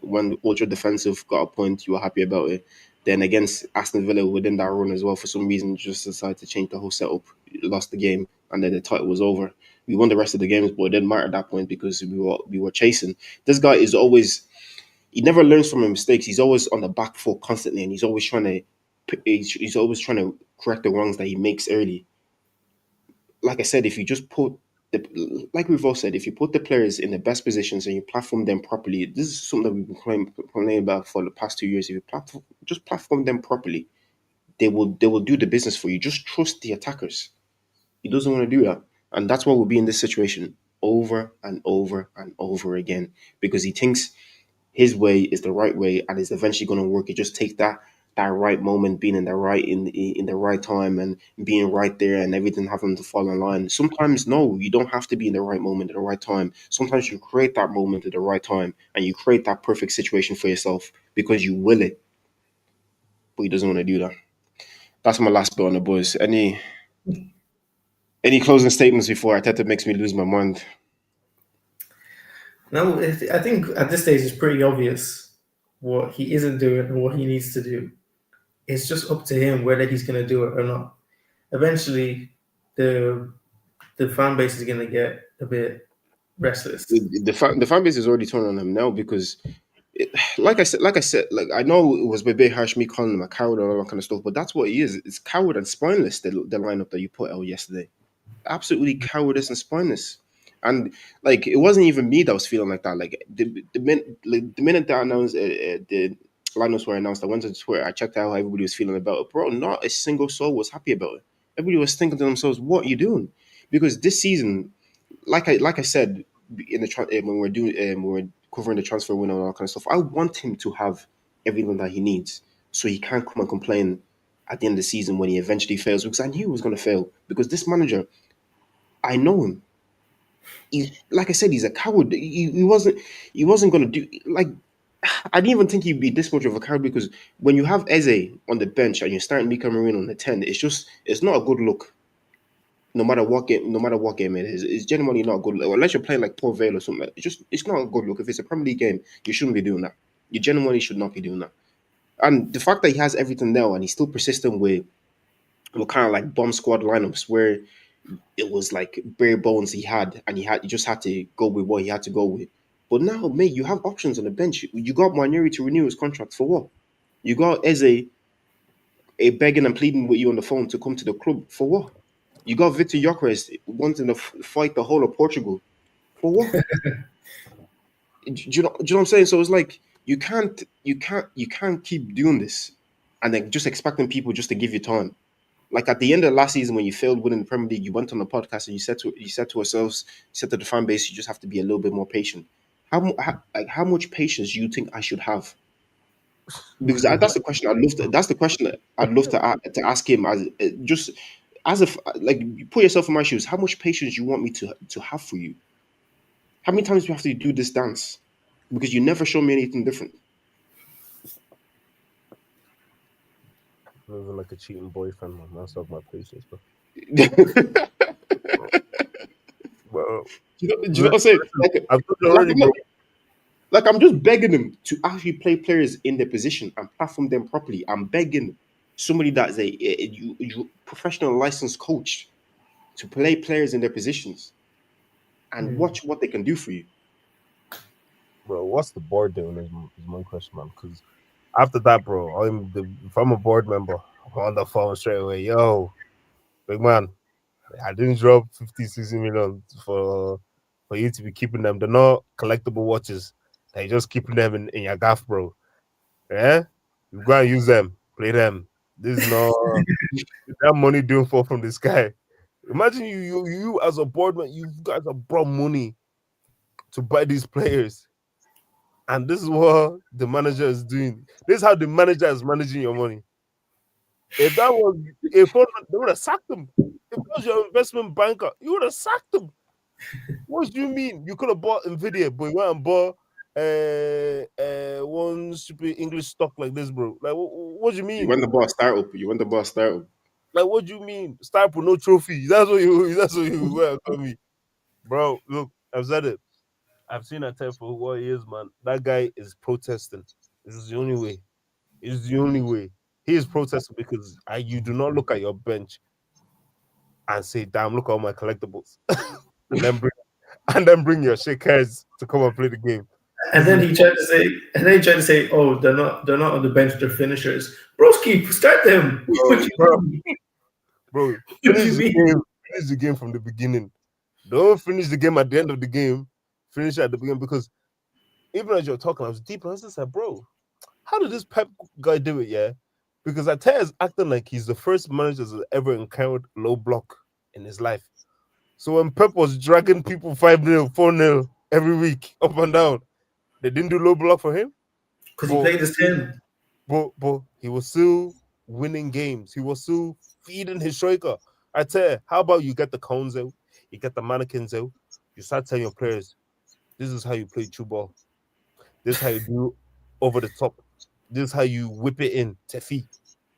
when ultra defensive got a point, you were happy about it. Then against Aston Villa within that run as well, for some reason, just decided to change the whole setup. Lost the game, and then the title was over. We won the rest of the games, but it didn't matter at that point because we were chasing. This guy is always, he never learns from his mistakes. He's always on the back foot constantly, and he's always trying to correct the wrongs that he makes early. Like I said, if you just put like we've all said, if you put the players in the best positions and you platform them properly, this is something that we've been complaining about for the past 2 years. If you just platform them properly, they will do the business for you. Just trust the attackers. He doesn't want to do that, and that's why we'll be in this situation over and over and over again because he thinks his way is the right way and it's eventually going to work. It just takes that right moment, being in the right time and being right there and everything having to fall in line. Sometimes no, you don't have to be in the right moment at the right time. Sometimes you create that moment at the right time and you create that perfect situation for yourself because you will it. But he doesn't want to do that. That's my last bit on the boys. Any closing statements before Arteta makes me lose my mind? No, I think at this stage it's pretty obvious what he isn't doing and what he needs to do. It's just up to him whether he's going to do it or not. Eventually, the fan base is going to get a bit restless. The fan base is already turning on him now because, like I said, I know it was a bit harsh me calling him a coward and all that kind of stuff, but that's what he is. It's coward and spineless. The lineup that you put out yesterday, absolutely cowardice and spineless. And like it wasn't even me that was feeling like that. Like the minute that announced the lineups were announced, I went to Twitter. I checked out how everybody was feeling about it. Bro, not a single soul was happy about it. Everybody was thinking to themselves, "What are you doing?" Because this season, like I said in the when we're covering the transfer window and all that kind of stuff, I want him to have everything that he needs, so he can't come and complain at the end of the season when he eventually fails. Because I knew he was going to fail. Because this manager, I know him. Like I said, he's a coward. He wasn't going to do like. I didn't even think he'd be this much of a coward because when you have Eze on the bench and you're starting Mika Marino on the 10, it's not a good look. no matter what game it is genuinely not a good look. Unless you're playing like Port Vale or something, it's not a good look. If it's a Premier League game, you shouldn't be doing that. You genuinely should not be doing that. And the fact that he has everything now and he's still persistent with kind of like bomb squad lineups where it was like bare bones he just had to go with what he had to go with. But now, mate, you have options on the bench. You got Manueri to renew his contract for what? You got Eze begging and pleading with you on the phone to come to the club for what? You got Victor Gyökeres wanting to fight the whole of Portugal for what? do you know what I'm saying? So it's like you can't keep doing this and then just expecting people just to give you time. Like at the end of last season, when you failed winning the Premier League, you went on the podcast and you said to ourselves, you said to the fan base, you just have to be a little bit more patient. How much patience do you think I should have? Because that's the question I'd love to ask him as if like you put yourself in my shoes. How much patience you want me to have for you? How many times do you have to do this dance? Because you never show me anything different. Living like a cheating boyfriend, man. That's not my patience, bro. Well, do you know what I'm saying? I've done it already, bro. Like I'm just begging them to actually play players in their position and platform them properly. I'm begging somebody that's a professional licensed coach to play players in their positions and watch what they can do for you. Bro, what's the board doing is my question, man. Because after that, bro, if I'm a board member, I'm on the phone straight away. Yo, big man, I didn't drop 50, 60 million for you to be keeping them. They're not collectible watches. They're just keeping them in your gaff, bro. Yeah? You go and use them. Play them. This is not that money doing fall from the sky. Imagine you as a board man, you guys have brought money to buy these players. And this is what the manager is doing. This is how the manager is managing your money. If they would have sacked him. If that was your investment banker, you would have sacked him. What do you mean? You could have bought Nvidia, but you went and bought one stupid English stock like this, bro. Like, what do you mean? You want the ball startup. Like, what do you mean? Start with no trophy. That's what you were telling me. Bro, look, I've said it. I've seen Arteta for what he is, man. That guy is protesting. This is the only way. It's the only way. He is protesting because you do not look at your bench and say, damn, look at all my collectibles. and then bring your shakers to come and play the game. And then he tried to say, oh, they're not on the bench, they're finishers. Broski, start them. Bro, finish the game from the beginning. Don't finish the game at the end of the game. Finish it at the beginning, because even as you're talking, I was deep and I was just like, bro, how did this Pep guy do it? Yeah, because Arteta is acting like he's the first manager that's ever encountered low block in his life. So when Pep was dragging people 5-0, 4-0 every week up and down, they didn't do low block for him because he played his 10. But he was still winning games. He was still feeding his striker. I tell you, how about you get the cones out, you get the mannequins out, you start telling your players, this is how you play true ball. This is how you do over the top. This is how you whip it in, Tefi.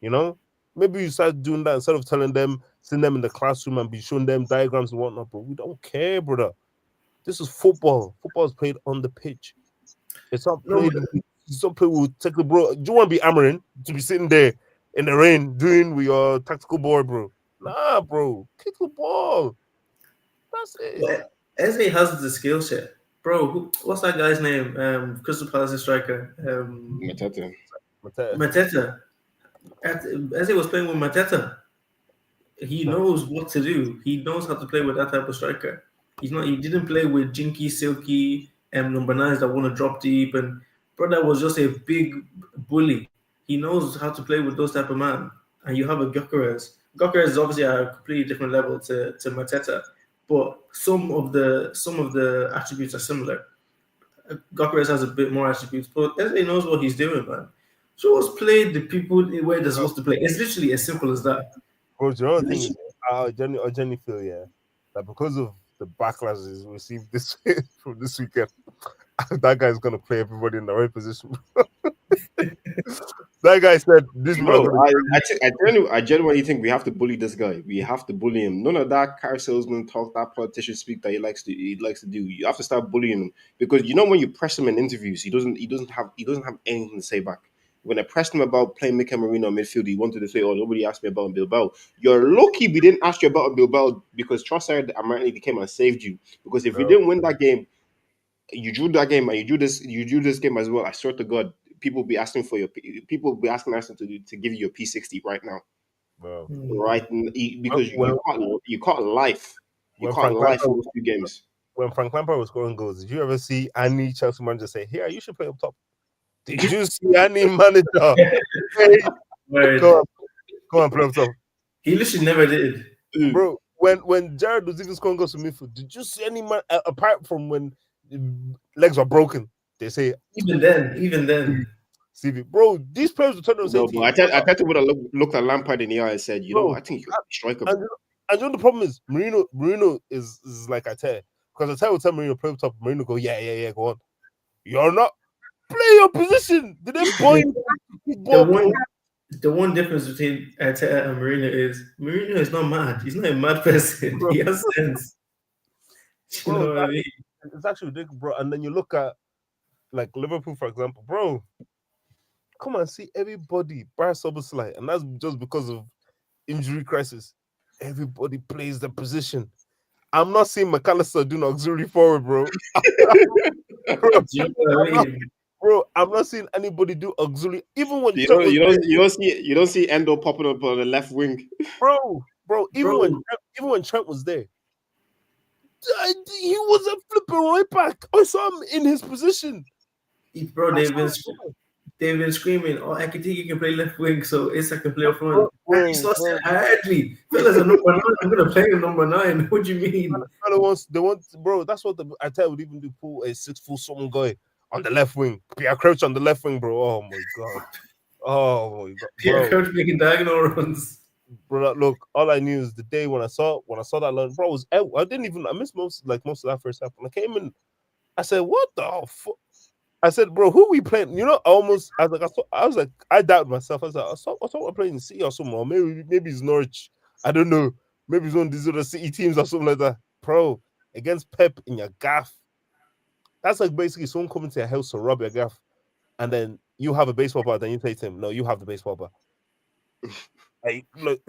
You know? Maybe you start doing that instead of telling them, send them in the classroom and be showing them diagrams and whatnot, bro. We don't care, brother. This is football. Football is played on the pitch. It's not played. It's not played with technical, bro. Do you want to be Amarin to be sitting there in the rain doing with your tactical board, bro? Nah, bro. Kick the ball. That's it. Well, Eze has the skill set. Bro, what's that guy's name? Crystal Palace striker. Mateta. Eze was playing with Mateta. He knows what to do. He knows how to play with that type of striker. He didn't play with jinky, silky, number 9s that want to drop deep. And brother was just a big bully. He knows how to play with those type of man. And you have a Gyökeres. Gyökeres is obviously at a completely different level to Mateta, but some of the attributes are similar. Gyökeres has a bit more attributes, but Eze knows what he's doing, man. Just play the people where they're supposed to play. It's literally as simple as that. Bro, the other thing is, I genuinely feel, that because of the backlash he's received from this weekend, that guy's gonna play everybody in the right position. That guy said this people are Bro, going I genuinely think we have to bully this guy. We have to bully him. None of that car salesman talk, that politician speak that he likes to do. You have to start bullying him because you know when you press him in interviews, he doesn't have anything to say back. When I pressed him about playing Mikel Merino midfield, he wanted to say, "Oh, nobody asked me about Bilbao." You're lucky we didn't ask you about Bilbao because Trossard apparently came and saved you. Because if we bro. didn't win that game, you drew that game and you drew this game as well. I swear to God, people will be asking Arsenal to give you your P60 right now, Bro. right? Because When you caught life, you when caught Frank life in Lampard those two games. when Frank Lampard was scoring goals, did you ever see any Chelsea manager say, "Here, you should play up top"? Did you see any manager? Hey, Word. go on, play up top, He literally never did. bro. When Jared was even scoring goals to midfield, did you see any man apart from when legs were broken? They say, Even then. "CV, bro, these players will turn around and say No, to but you, I thought would have looked at Lampard in the eye and said, bro." I think you're a striker, And, bro. and you know the problem is Marino is like Arteta, because Arteta will tell Marino play up top. Marino go, yeah, go on. You're not play your position. Did they boy ball, The one difference between Arteta and Mourinho is not mad. He's not a mad person. bro? He has sense. You Bro, know what I mean? it's actually ridiculous, bro. And then you look at like Liverpool, for example, bro. Come and see everybody bar Szoboszlai, and that's just because of injury crisis. Everybody plays the position. I'm not seeing McAllister doing auxiliary forward, bro. bro, Do you know what I mean? I'm not seeing anybody do auxiliary. Even when You Trent don't was you there, don't you don't see you don't see Endo popping up on the left wing. bro. Even Bro. when Trent was there, he was a flipping right back. I saw him in his position. Bro, they've been screaming, "Oh, Ekitike can play left wing, so Issa can play up front." And he's lost it hardly. Fellas are number 9. I'm gonna play him number 9. What do you mean? They want, bro. That's what I tell would even do. Pull a 6'4" someone guy on the left wing. Pierre Crouch on the left wing, bro. Oh my god, Pierre bro. Crouch making diagonal runs. Bro, look, all I knew is the day when I saw that line, bro, was out. I missed most of that first half. When I came in, I said, "What the fuck?" I said, "Bro, who we playing?" You know, I doubted myself. I was like, I thought we're playing City or something, or maybe it's Norwich. I don't know. Maybe it's one of these other City teams or something like that. Bro, against Pep in your gaff. That's like basically someone coming to your house to rob your gaff, and then you have a baseball bat, then you say to him, "No, you have the baseball bat." Hey, look,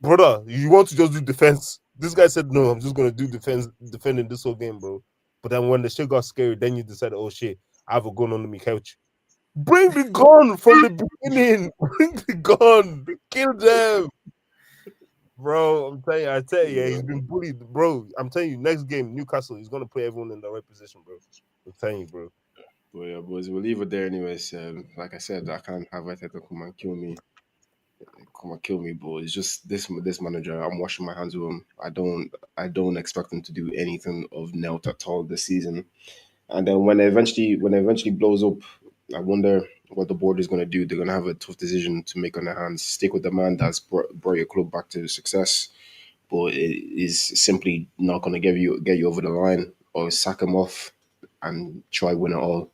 brother, you want to just do defense? This guy said, "No, I'm just gonna do defending this whole game, bro." But then when the shit got scary, then you decided, "Oh shit, I have a gun under my couch." Bring the gun from the beginning. Bring the gun. Kill them, bro. I tell you, he's been bullied, bro. I'm telling you, next game, Newcastle, he's gonna put everyone in the right position, bro. I'm telling you, bro. But yeah, boys, we'll leave it there anyways. Like I said, I can't have Arteta come and kill me, but it's just this manager. I'm washing my hands with him. I don't expect him to do anything of note at all this season. And then when it eventually blows up, I wonder what the board is going to do. They're going to have a tough decision to make on their hands. Stick with the man that's brought your club back to success, but it is simply not going to get you over the line, or sack him off and try win it all.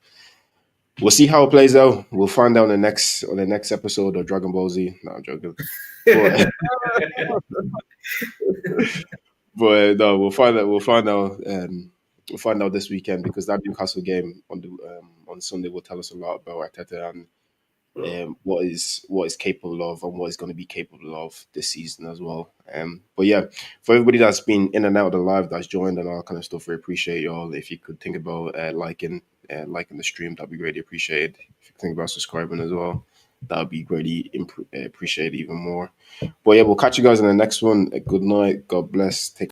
We'll see how it plays out. We'll find out on the next episode of Dragon Ball Z. No, I'm joking. But, but no, we'll find out. We'll find out this weekend, because that Newcastle game on Sunday will tell us a lot about Arteta and what is capable of, and what is going to be capable of this season as well. But yeah, for everybody that's been in and out of the live, that's joined and all that kind of stuff, we appreciate y'all. If you could think about liking the stream, that'd be greatly appreciated. If you could think about subscribing as well, that'd be greatly appreciated even more. But yeah, we'll catch you guys in the next one. Good night. God bless. Take